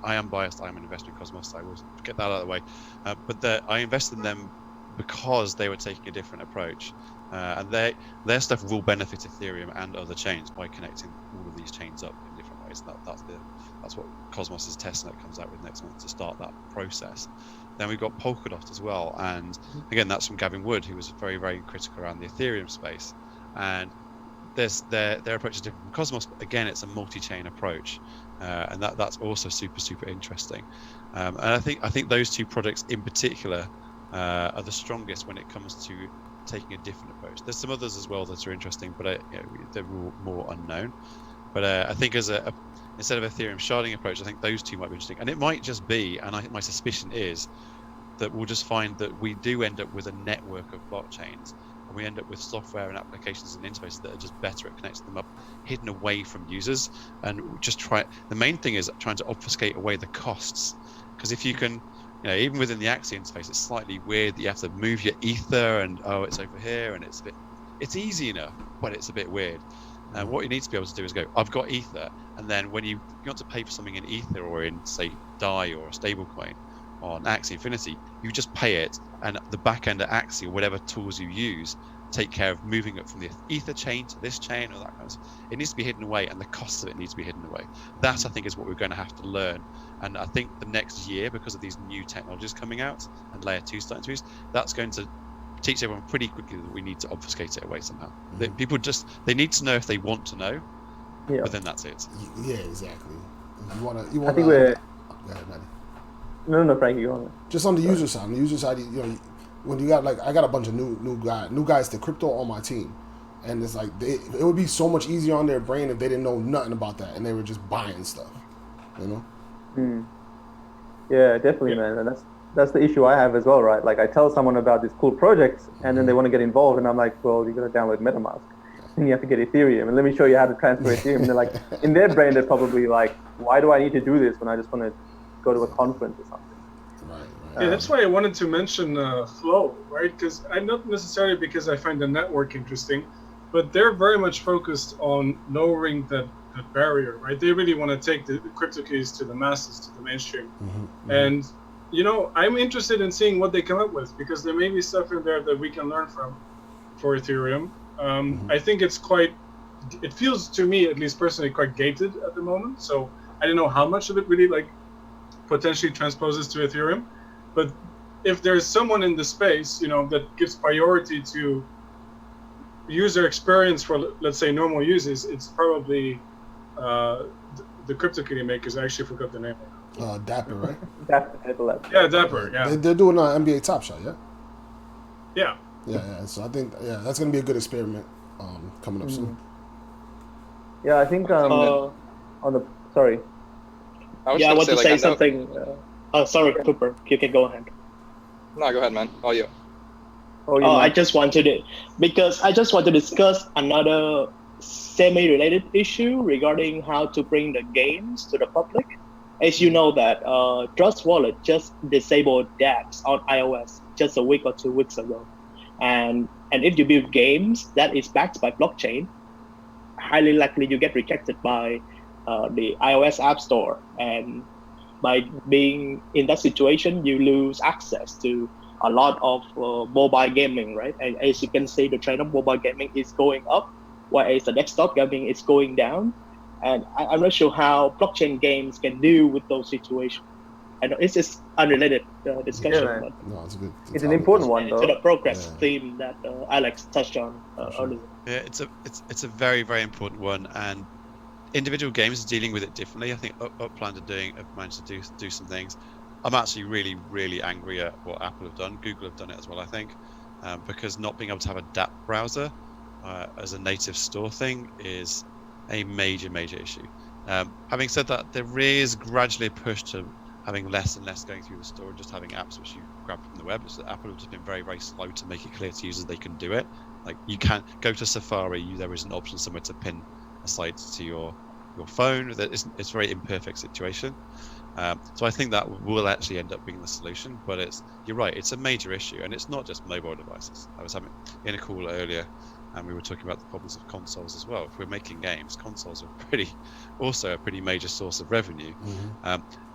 I am biased. I am an investor in Cosmos, so I will get that out of the way. But I invested in them because they were taking a different approach. And their stuff will benefit Ethereum and other chains by connecting all of these chains up in different ways. That's what Cosmos's testnet comes out with next month to start that process. Then we've got Polkadot as well, and again, that's from Gavin Wood, who was very, very critical around the Ethereum space. And their approach is different from Cosmos, but again, it's a multi-chain approach, and that's also super, super interesting. And I think those two projects in particular are the strongest when it comes to taking a different approach. There's some others as well that are interesting, but they're more unknown. But I think instead of Ethereum sharding approach, I think those two might be interesting. And it might just be, and my suspicion is, that we'll just find that we do end up with a network of blockchains, and we end up with software and applications and interfaces that are just better at connecting them up, hidden away from users. And the main thing is trying to obfuscate away the costs. Because if you can, even within the Axie interface, it's slightly weird that you have to move your ether and it's over here, and it's easy enough, but it's a bit weird. And what you need to be able to do is go, I've got ether, and then when you want to pay for something in ether or in, say, DAI or a stablecoin on Axie Infinity, you just pay it, and the back end of Axie or whatever tools you use take care of moving it from the ether chain to this chain or that kind of stuff. It needs to be hidden away, and the cost of it needs to be hidden away. That, I think, is what we're going to have to learn. And I think the next year, because of these new technologies coming out and layer 2 starting to use, that's going to teach everyone pretty quickly that we need to obfuscate it away somehow. Mm-hmm. People they need to know if they want to know, Yeah. but then that's it. Yeah, exactly. You wanna. I think we're. Go ahead, Matty. No, Franky, go on. Just on the user side. On the user side, when you got I got a bunch of new guys to crypto on my team, and it's like it would be so much easier on their brain if they didn't know nothing about that and they were just buying stuff, Yeah, definitely, man. And that's the issue I have as well, right? Like I tell someone about these cool projects, and then they want to get involved, and I'm like, well, you got to download MetaMask, and you have to get Ethereum, and let me show you how to transfer Ethereum. And they're like, in their brain, they're probably like, why do I need to do this when I just want to go to a conference or something? Yeah, that's why I wanted to mention Flow, right? Because not necessarily because I find the network interesting, but they're very much focused on lowering that barrier, right? They really want to take the crypto keys to the masses, to the mainstream. Mm-hmm. And, I'm interested in seeing what they come up with, because there may be stuff in there that we can learn from for Ethereum. I think it feels to me, at least personally, quite gated at the moment. So I don't know how much of it really potentially transposes to Ethereum. But if there's someone in the space, that gives priority to user experience for, let's say, normal users, it's probably the CryptoKitty makers. I actually forgot the name. Dapper, right? Dapper. Yeah, Dapper. Yeah. They're doing NBA Top Shot, yeah. Yeah. Yeah. So I think that's gonna be a good experiment coming up soon. Yeah, I think sorry. I want to say something. Sorry, Cooper. You can go ahead. No, go ahead, man. All you. I just wanted to discuss another semi-related issue regarding how to bring the games to the public. As you know that Trust Wallet just disabled dApps on iOS just a week or 2 weeks ago, and if you build games that is backed by blockchain, highly likely you get rejected by the iOS App Store, and by being in that situation, you lose access to a lot of mobile gaming, right? And as you can see, the trend of mobile gaming is going up, whereas the desktop gaming is going down. And I'm not sure how blockchain games can deal with those situations. I know it's just unrelated discussion, but no, it's good. It's an important one, though. To the progress theme that Alex touched on earlier. Yeah, it's a very, very important one, and individual games are dealing with it differently. I think Upland have managed to do some things. I'm actually really, really angry at what Apple have done. Google have done it as well, I think, because not being able to have a dApp browser as a native store thing is a major, major issue. Having said that, there is gradually a push to having less and less going through the store and just having apps which you grab from the web. So Apple have just been very, very slow to make it clear to users they can do it. Like you can go to Safari, there is an option somewhere to pin a site to your phone. It's a very imperfect situation. So I think that will actually end up being the solution, but you're right, it's a major issue, and it's not just mobile devices. I was having in a call earlier, and we were talking about the problems of consoles as well. If we're making games, consoles are also a pretty major source of revenue.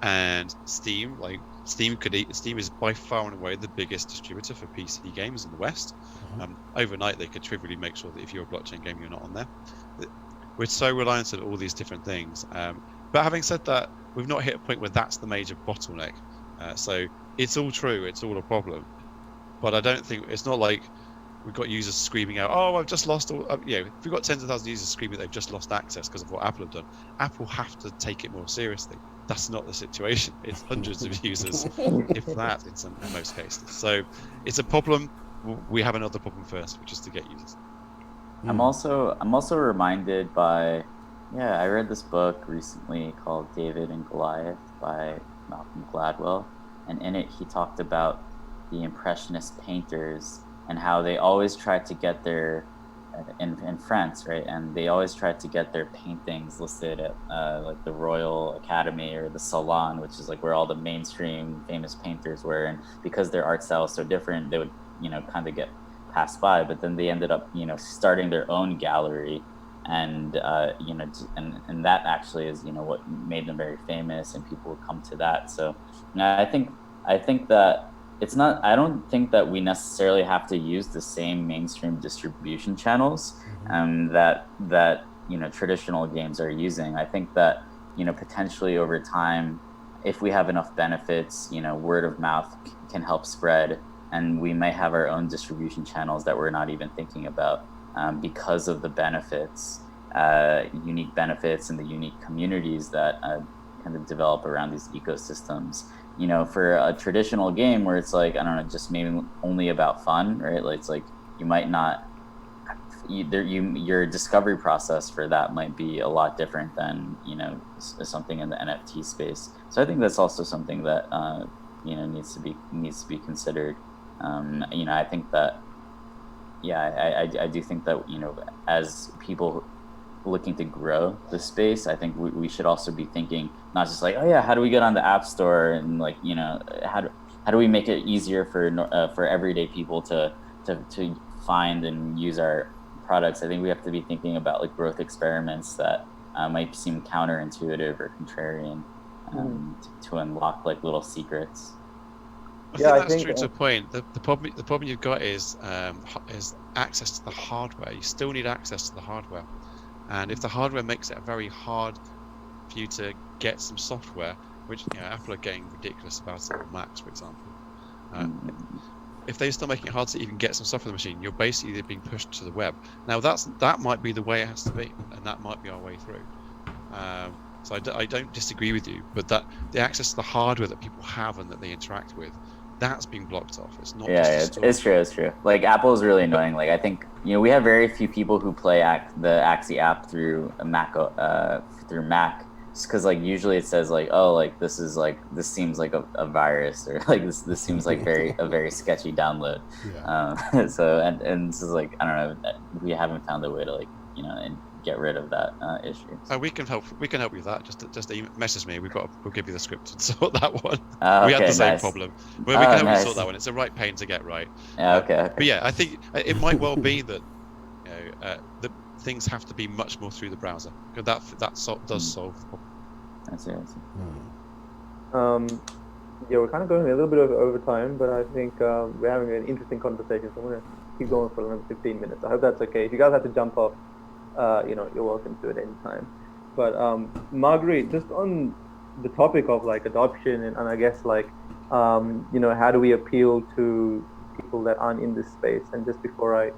And Steam is by far and away the biggest distributor for PC games in the West. Overnight, they could trivially make sure that if you're a blockchain game, you're not on there. We're so reliant on all these different things. But having said that, we've not hit a point where that's the major bottleneck. So it's all true, it's all a problem. But I don't think, it's not like we've got users screaming out, oh, I've just lost all, if we've got tens of thousands of users screaming they've just lost access because of what Apple have done, Apple have to take it more seriously. That's not the situation. It's hundreds of users, if that, in most cases. So it's a problem. We have another problem first, which is to get users. I'm also reminded by, I read this book recently called David and Goliath by Malcolm Gladwell, and in it he talked about the Impressionist painters and how they always tried to get their, in France, right, and they always tried to get their paintings listed at like the Royal Academy or the Salon, which is like where all the mainstream famous painters were, and because their art style is so different, they would, kind of get passed by, but then they ended up, starting their own gallery, and and that actually is, what made them very famous, and people would come to that. So I think that it's not, I don't think that we necessarily have to use the same mainstream distribution channels that traditional games are using. I think that, potentially over time, if we have enough benefits, word of mouth can help spread, and we may have our own distribution channels that we're not even thinking about because of the benefits, unique benefits, and the unique communities that kind of develop around these ecosystems. For a traditional game where it's like, I don't know, just maybe only about fun, right? Like, it's like you might not, your discovery process for that might be a lot different than, something in the NFT space. So I think that's also something that, needs to be considered. I think that, I do think that, as people looking to grow the space, I think we should also be thinking not just like, how do we get on the App Store, and like, how do we make it easier for everyday people to find and use our products. I think we have to be thinking about like growth experiments that might seem counterintuitive or contrarian to unlock like little secrets. I think that's true to a point. The problem you've got is access to the hardware. You still need access to the hardware, and if the hardware makes it very hard for you to get some software, which Apple are getting ridiculous about it on Macs, for example. If they start making it hard to even get some software on the machine, you're basically being pushed to the web. Now that might be the way it has to be, and that might be our way through. So I don't disagree with you, but that the access to the hardware that people have and that they interact with, that's being blocked off. It's not. It's true. Like Apple is really annoying. Like I think we have very few people who play the Axie app through Mac, because like usually it says like, oh, like this seems like a virus, or like this seems like a very sketchy download. So and this is like, I don't know, we haven't found a way to like and get rid of that issue. We can help you with that. Just message me. We'll give you the script and sort that one. We had the same problem. We can help you sort that one. It's a right pain to get right. Okay. But I think it might well be that that things have to be much more through the browser, because that does solve the problem. I see. We're kind of going a little bit over time, but I think we're having an interesting conversation, so I'm going to keep going for another 15 minutes. I hope that's okay. If you guys have to jump off, you're welcome to at any time. But Marguerite, just on the topic of like adoption and I guess like, how do we appeal to people that aren't in this space? And just before I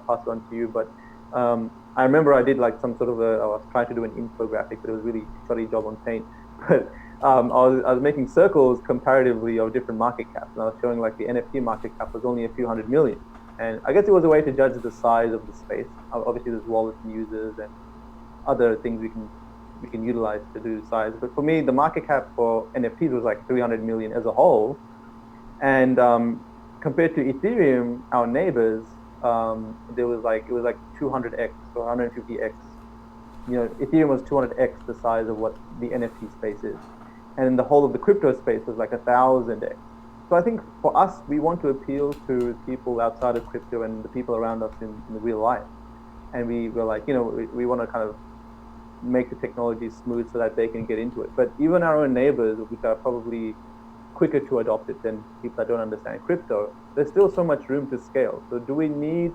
pass it on to you, but I remember I did like some sort of I was trying to do an infographic, but it was really shoddy job on Paint. But I was making circles comparatively of different market caps, and I was showing like the NFT market cap was only a few hundred million. And I guess it was a way to judge the size of the space. Obviously, there's wallets and users and other things we can utilize to do size. But for me, the market cap for NFTs was like 300 million as a whole. And compared to Ethereum, our neighbors, there was it was like 200x or 150x. You know, Ethereum was 200x the size of what the NFT space is, and the whole of the crypto space was like 1,000x. So I think for us, we want to appeal to people outside of crypto and the people around us in the real life, and we were like, you know, we want to kind of make the technology smooth so that they can get into it. But even our own neighbors, which are probably quicker to adopt it than people that don't understand crypto, there's still so much room to scale. So do we need,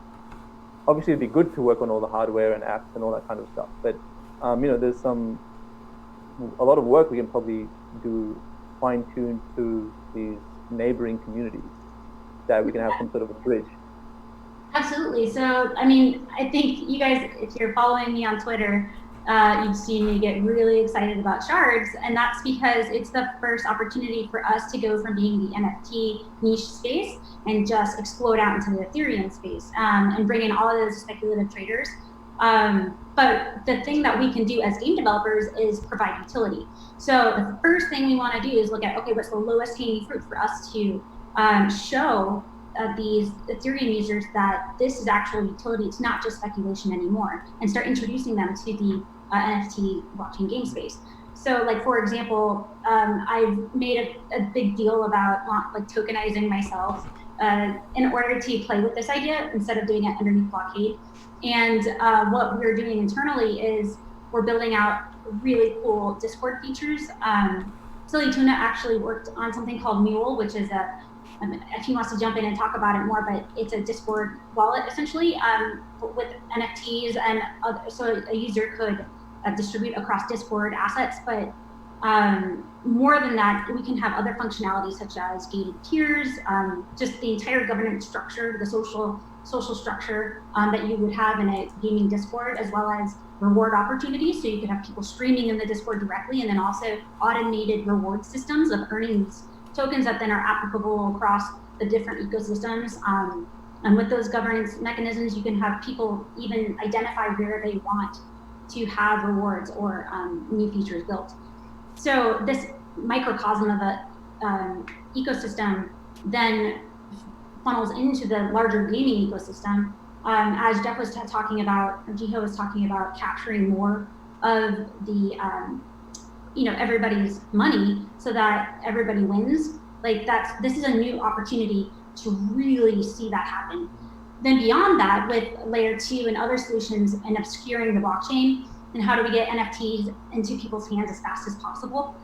obviously it'd be good to work on all the hardware and apps and all that kind of stuff, but you know, there's a lot of work we can probably do fine-tuned to these neighboring communities that we can have some sort of a bridge. Absolutely. So, I mean, I think you guys, if you're following me on Twitter, you've seen me get really excited about shards, and that's because it's the first opportunity for us to go from being the NFT niche space and just explode out into the Ethereum space and bring in all of those speculative traders. But the thing that we can do as game developers is provide utility. So the first thing we want to do is look at, okay, what's the lowest hanging fruit for us to show these Ethereum users that this is actual utility. It's not just speculation anymore, and start introducing them to the NFT blockchain game space. So, like, for example, I've made a big deal about like tokenizing myself in order to play with this idea instead of doing it underneath blockade. And what we're doing internally is we're building out really cool Discord features. SillyTuna actually worked on something called Mule, which is if he wants to jump in and talk about it more, but it's a Discord wallet essentially with NFTs, and so a user could distribute across Discord assets. But more than that, we can have other functionalities such as gated tiers, just the entire governance structure, the social structure that you would have in a gaming Discord, as well as reward opportunities. So you could have people streaming in the Discord directly, and then also automated reward systems of earning these tokens that then are applicable across the different ecosystems. And with those governance mechanisms, you can have people even identify where they want to have rewards or new features built. So this microcosm of a ecosystem then funnels into the larger gaming ecosystem. As Jeff was talking about, or Jiho was talking about, capturing more of the everybody's money so that everybody wins. Like this is a new opportunity to really see that happen. Then beyond that, with layer 2 and other solutions and obscuring the blockchain, and how do we get NFTs into people's hands as fast as possible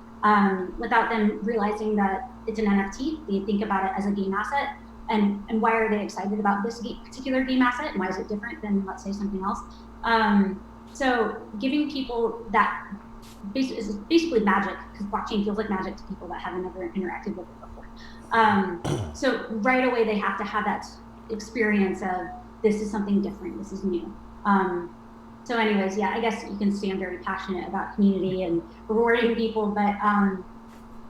without them realizing that it's an NFT? They think about it as a game asset, and why are they excited about this particular game asset, and why is it different than, let's say, something else? So giving people that is basically magic, because blockchain feels like magic to people that haven't ever interacted with it before. So right away they have to have that experience of, this is something different, this is new. So anyways, yeah, I guess you can see I'm very passionate about community and rewarding people, but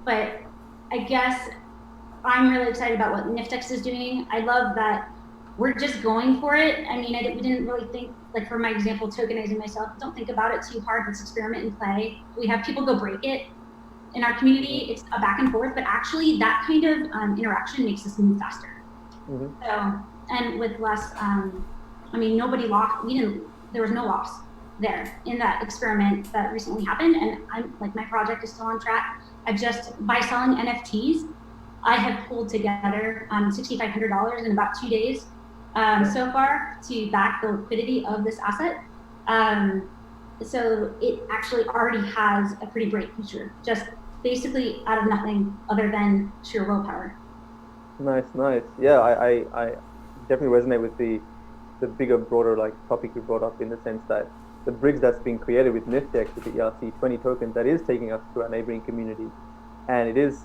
I guess I'm really excited about what Niftex is doing. I love that we're just going for it. I mean, we didn't really think, like for my example, tokenizing myself, don't think about it too hard. Let's experiment and play. We have people go break it. In our community, it's a back and forth, but actually that kind of interaction makes us move faster. Mm-hmm. So, and with less, I mean, nobody lost, there was no loss there in that experiment that recently happened. And I'm like, my project is still on track. By selling NFTs, I have pulled together $6,500 in about 2 days so far to back the liquidity of this asset. So it actually already has a pretty great future, just basically out of nothing other than sheer willpower. Nice. Yeah, I definitely resonate with the bigger, broader topic you brought up, in the sense that the bridge that's being created with Niftex, with the ERC20 tokens, that is taking us to our neighboring communities. And it is,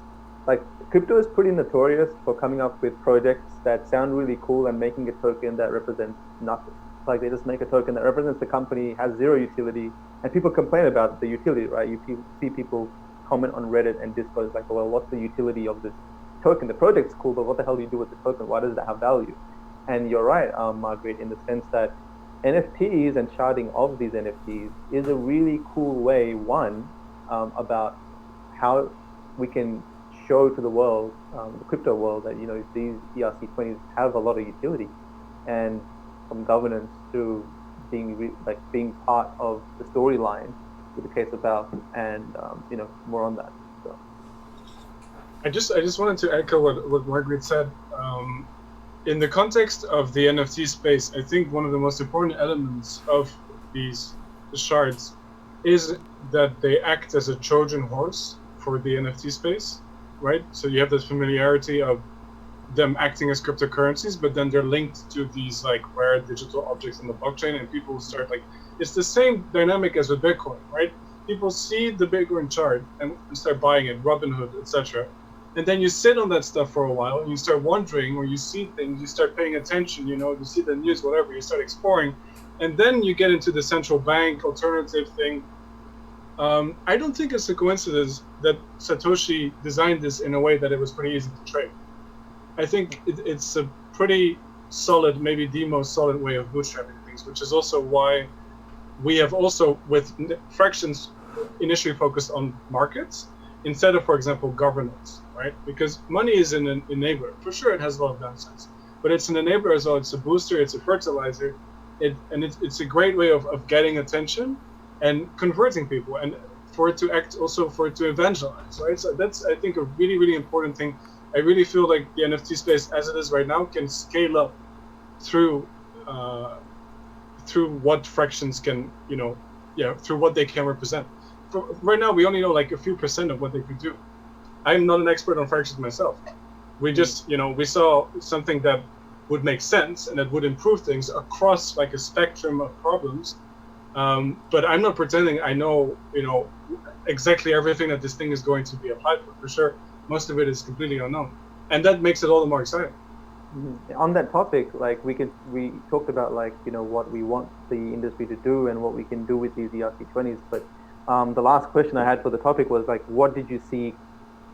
crypto is pretty notorious for coming up with projects that sound really cool and making a token that represents nothing. They just make a token that represents the company, has zero utility, and people complain about the utility, right? You see people comment on Reddit and Discord, well, what's the utility of this token? The project's cool, but what the hell do you do with the token? Why does that have value? And you're right, Margaret, in the sense that NFTs and sharding of these NFTs is a really cool way, about how we can show to the world, the crypto world, that these ERC20s have a lot of utility. And governance through being part of the storyline with the case about, and more on that. So. I just wanted to echo what Margaret said. In the context of the NFT space, I think one of the most important elements of the shards is that they act as a Trojan horse for the NFT space, right? So you have this familiarity of them acting as cryptocurrencies, but then they're linked to these like rare digital objects on the blockchain, and people start it's the same dynamic as with Bitcoin, right? People see the Bitcoin chart and start buying it, Robinhood, etc. And then you sit on that stuff for a while and you start wondering, or you see things, you start paying attention, you see the news, whatever, you start exploring. And then you get into the central bank alternative thing. I don't think it's a coincidence that Satoshi designed this in a way that it was pretty easy to trade. I think it's a pretty solid, maybe the most solid way of bootstrapping things, which is also why we have also, with fractions, initially focused on markets instead of, for example, governance, right? Because money is an enabler. For sure, it has a lot of downsides, but it's an enabler as well. It's a booster, it's a fertilizer, it's a great way of getting attention and converting people, and for it to act also for it to evangelize, right? So that's, I think, a really, really important thing. I really feel like the NFT space, as it is right now, can scale up through what fractions can, through what they can represent. Right now, we only know like a few % of what they could do. I'm not an expert on fractions myself. We just, we saw something that would make sense and that would improve things across like a spectrum of problems. But I'm not pretending I know, exactly everything that this thing is going to be applied for sure. Most of it is completely unknown, and that makes it all the more exciting. Mm-hmm. On that topic, we talked about what we want the industry to do and what we can do with these ERC20s. But the last question I had for the topic was what did you see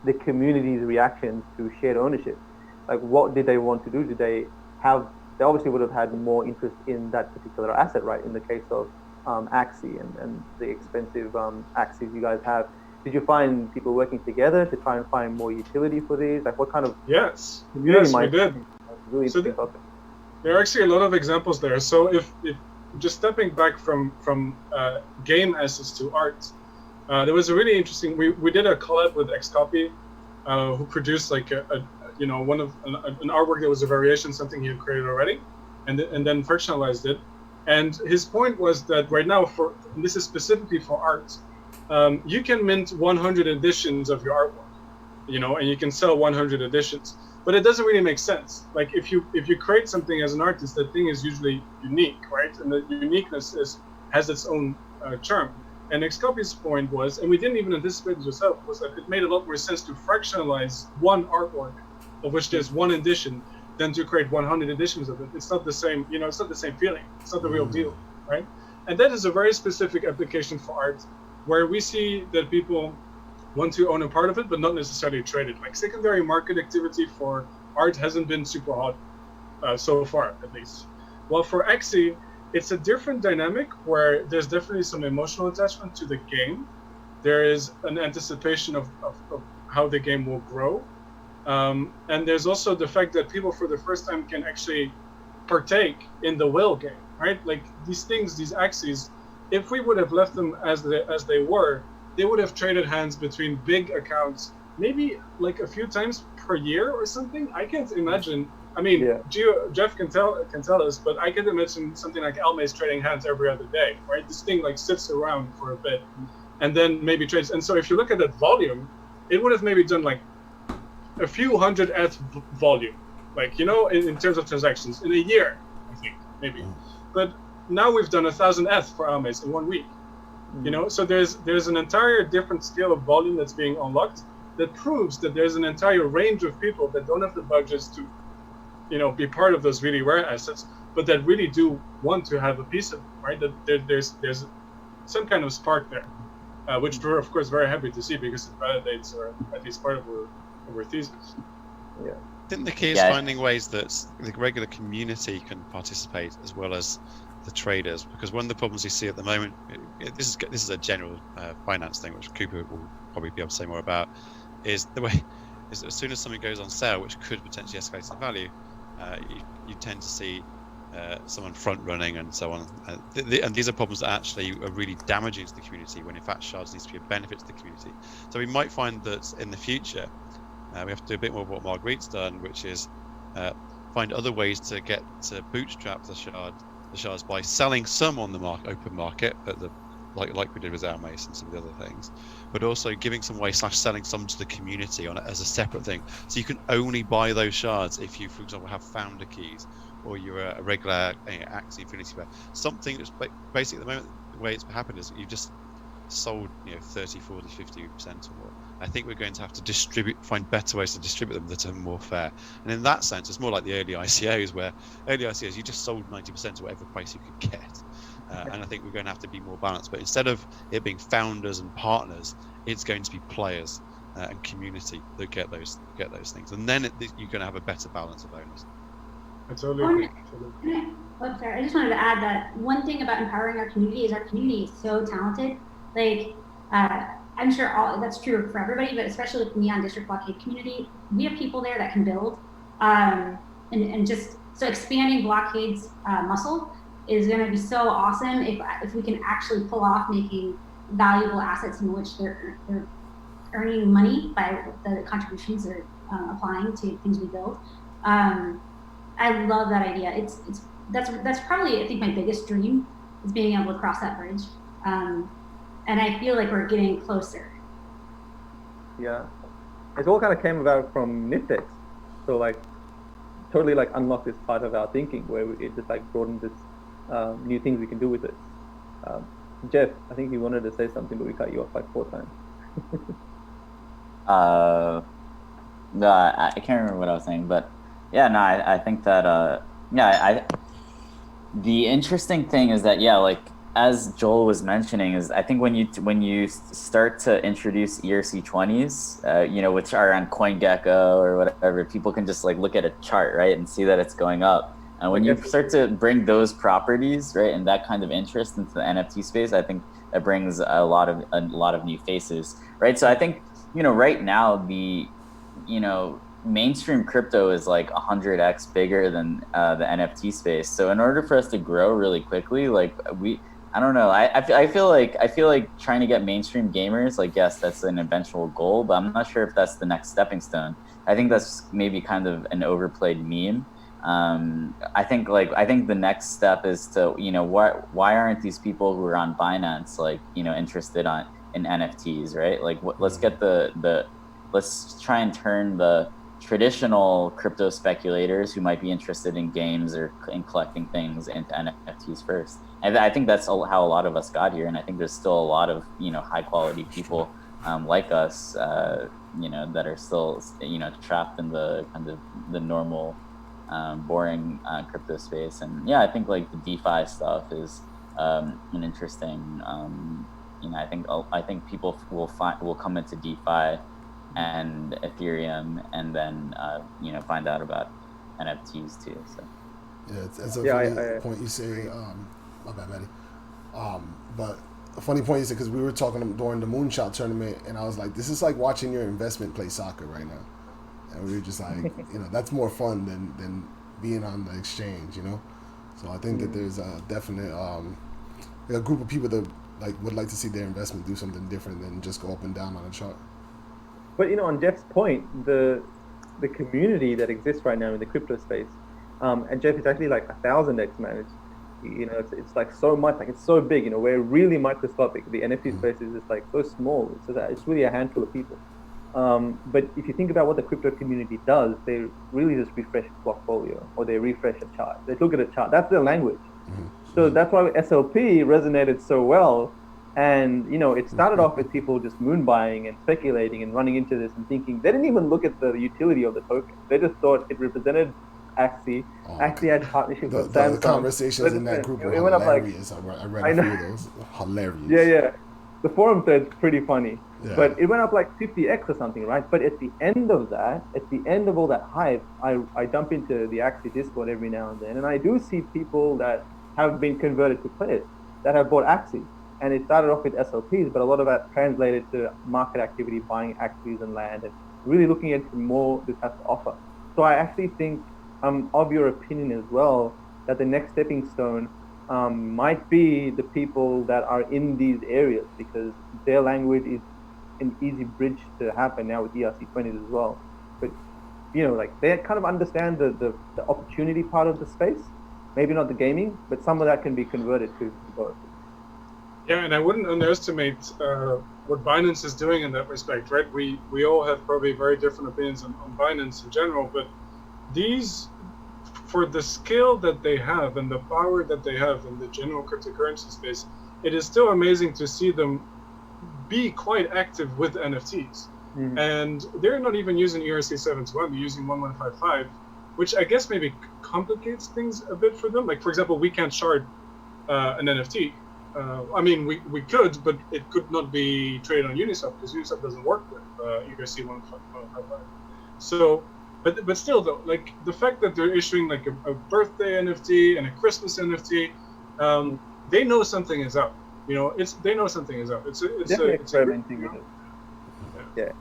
the community's reaction to shared ownership? What did they want to do? They obviously would have had more interest in that particular asset, right? In the case of Axie and the expensive Axies you guys have. Did you find people working together to try and find more utility for these? What kind of yes, we did. Really so there are actually a lot of examples there. So if just stepping back from game assets to art, there was a really interesting. We did a collab with Xcopy, who produced an artwork that was a variation, something he had created already, and then fractionalized it. And his point was that right now, and this is specifically for art, you can mint 100 editions of your artwork, and you can sell 100 editions. But it doesn't really make sense. If you create something as an artist, that thing is usually unique, right? And the uniqueness has its own charm. And Xcopy's point was, and we didn't even anticipate this ourselves, was that it made a lot more sense to fractionalize one artwork, of which there's one edition, than to create 100 editions of it. It's not the same, it's not the same feeling. It's not the real deal, right? And that is a very specific application for art, where we see that people want to own a part of it, but not necessarily trade it. Secondary market activity for art hasn't been super hot so far, at least. While for Axie, it's a different dynamic where there's definitely some emotional attachment to the game. There is an anticipation of how the game will grow. And there's also the fact that people for the first time can actually partake in the whale game, right? These things, these Axies, if we would have left them as they were, they would have traded hands between big accounts, maybe a few times per year or something. I can't imagine. I mean, Jeff can tell us, but I can imagine something like Almay's trading hands every other day, right? This thing sits around for a bit, and then maybe trades. And so if you look at that volume, it would have maybe done a few hundred ETH volume, in terms of transactions in a year, I think maybe. But now we've done 1,000 ETH for Almay's in 1 week. So there's an entire different scale of volume that's being unlocked that proves that there's an entire range of people that don't have the budgets to, be part of those really rare assets, but that really do want to have a piece of it, right? That there's some kind of spark there, which we're of course very happy to see because it validates, or at least part of our thesis. Yeah. I think the key is finding ways that the regular community can participate as well as the traders, because one of the problems you see at the moment, this is a general finance thing, which Cooper will probably be able to say more about, is as soon as something goes on sale, which could potentially escalate in value, you tend to see someone front running and so on. And these are problems that actually are really damaging to the community, when in fact shards needs to be a benefit to the community. So we might find that in the future we have to do a bit more of what Marguerite's done, which is find other ways to get to bootstrap the shards by selling some on the open market at the like we did with Mace and some of the other things, but also giving some away / selling some to the community as a separate thing. So you can only buy those shards if you, for example, have founder keys, or you're a regular Axie Infinity player. Something that's basically at the moment, the way it's happened is you've just sold 30, 40, 50% or more. I think we're going to have to find better ways to distribute them that are more fair. And in that sense, it's more like the early ICOs, where early ICOs you just sold 90% to whatever price you could get. And I think we're going to have to be more balanced. But instead of it being founders and partners, it's going to be players and community that get those things. And then you're going to have a better balance of owners. I totally agree. Sorry, I just wanted to add that one thing about empowering our community is our community is so talented. Like, I'm sure that's true for everybody, but especially with the Neon District Blockade community, we have people there that can build. And just so expanding Blockade's muscle is going to be so awesome if we can actually pull off making valuable assets in which they're earning money by the contributions they're applying to things we build. I love that idea. That's probably, I think, my biggest dream is being able to cross that bridge. And I feel like we're getting closer. Yeah, it all kind of came about from Niftex, so totally unlocked this part of our thinking where it just broadened this new things we can do with it. Jeff, I think you wanted to say something, but we cut you off 4 times. No, I can't remember what I was saying, but yeah, no, I think that the interesting thing is that as Joel was mentioning, is I think when you start to introduce ERC20s, which are on CoinGecko or whatever, people can just look at a chart, right, and see that it's going up. And when you start to bring those properties, right, and that kind of interest into the NFT space, I think that brings a lot of new faces, right? So I think right now the mainstream crypto is 100x bigger than the NFT space. So in order for us to grow really quickly, I don't know. I feel like trying to get mainstream gamers, yes, that's an eventual goal, but I'm not sure if that's the next stepping stone. I think that's maybe kind of an overplayed meme. I think the next step is to why aren't these people who are on Binance interested in NFTs, right? Let's get let's try and turn the traditional crypto speculators who might be interested in games or in collecting things into NFTs first. And I think that's how a lot of us got here. And I think there's still a lot of, high quality people like us, that are still, trapped in the kind of the normal, boring crypto space. And yeah, I think the DeFi stuff is an interesting, I think people will come into DeFi and Ethereum and then, find out about NFTs too. So yeah, it's a funny point you say. My bad, Matty. But a funny point you said, because we were talking during the Moonshot tournament, and I was like, this is like watching your investment play soccer right now. And we were just like, that's more fun than being on the exchange, So I think that there's a definite a group of people that would like to see their investment do something different than just go up and down on a chart. But on Jeff's point, the community that exists right now in the crypto space, and Jeff is actually 1,000x managed. It's so much, it's so big, we're really microscopic. The NFT space is just so small. It's really a handful of people. But if you think about what the crypto community does, they really just refresh a Blockfolio or they refresh a chart. They look at a chart. That's their language. So that's why SLP resonated so well. And, it started off with people just moon buying and speculating and running into this and thinking, they didn't even look at the utility of the token. They just thought it represented Axie. Axie had partnerships with Samsung. The conversations in that group were hilarious. I read a few of those. Hilarious. Yeah. The forum thread's pretty funny. Yeah. But it went up 50x or something, right? But at the end of that, at the end of all that hype, I dump into the Axie Discord every now and then, and I do see people that have been converted to players that have bought Axie. And it started off with SLPs, but a lot of that translated to market activity, buying Axies and land, and really looking into more this has to offer. So I actually think I'm of your opinion as well, that the next stepping stone might be the people that are in these areas, because their language is an easy bridge to happen now with ERC20s as well. But like they kind of understand the opportunity part of the space, maybe not the gaming, but some of that can be converted to both. Yeah, and I wouldn't underestimate what Binance is doing in that respect, right? We all have probably very different opinions on Binance in general, but these, for the scale that they have and the power that they have in the general cryptocurrency space, it is still amazing to see them be quite active with NFTs. Mm-hmm. And they're not even using ERC721, they're using 1155, which I guess maybe complicates things a bit for them. Like, for example, we can't shard an NFT. I mean, we could, but it could not be traded on Uniswap because Uniswap doesn't work with ERC1155. So, but still though, like the fact that they're issuing like a birthday NFT and a Christmas NFT, they know something is up. They know something is up. It's experimenting with it. Yeah.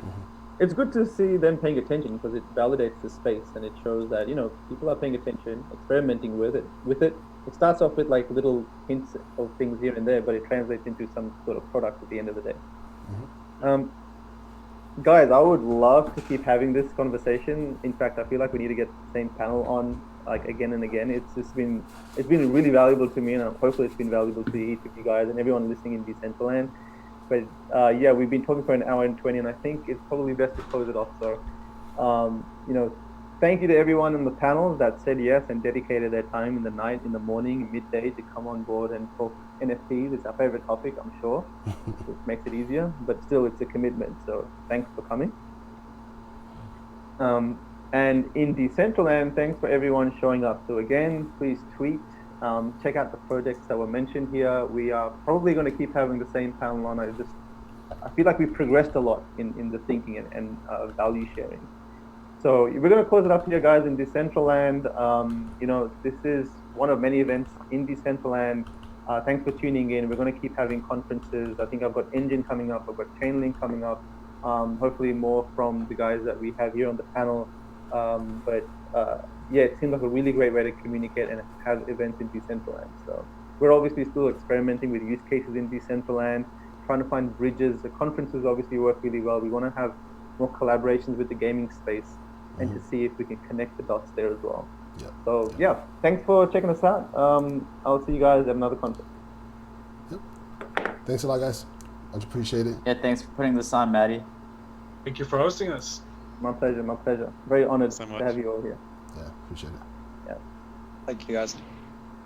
It's good to see them paying attention because it validates the space and it shows that people are paying attention, experimenting with it. It starts off with like little hints of things here and there, but it translates into some sort of product at the end of the day. Mm-hmm. Guys, I would love to keep having this conversation. In fact, I feel like we need to get the same panel on like again and again. It's been really valuable to me, and hopefully it's been valuable to each of you guys and everyone listening in Decentraland. But yeah, we've been talking for an hour and 20, and I think it's probably best to close it off. So, thank you to everyone on the panel that said yes and dedicated their time in the night, in the morning, midday to come on board and talk NFTs. It's our favorite topic, I'm sure, which makes it easier, but still it's a commitment. So thanks for coming. And in Decentraland, thanks for everyone showing up. So again, please tweet, check out the projects that were mentioned here. We are probably going to keep having the same panel on. I feel like we've progressed a lot in the thinking and value sharing. So we're going to close it up here, guys, in Decentraland. This is one of many events in Decentraland. Thanks for tuning in. We're going to keep having conferences. I think I've got Engine coming up. I've got Chainlink coming up. Hopefully more from the guys that we have here on the panel. Yeah, it seems like a really great way to communicate and have events in Decentraland. So we're obviously still experimenting with use cases in Decentraland, trying to find bridges. The conferences obviously work really well. We want to have more collaborations with the gaming space and to see if we can connect the dots there as well. Yeah. So yeah, thanks for checking us out. I'll see you guys at another conference. Yep. Thanks a lot, guys. Much appreciated. Yeah, thanks for putting this on, Matty. Thank you for hosting us. My pleasure, my pleasure. Very honored to have you all here. Yeah, appreciate it. Yeah. Thank you, guys.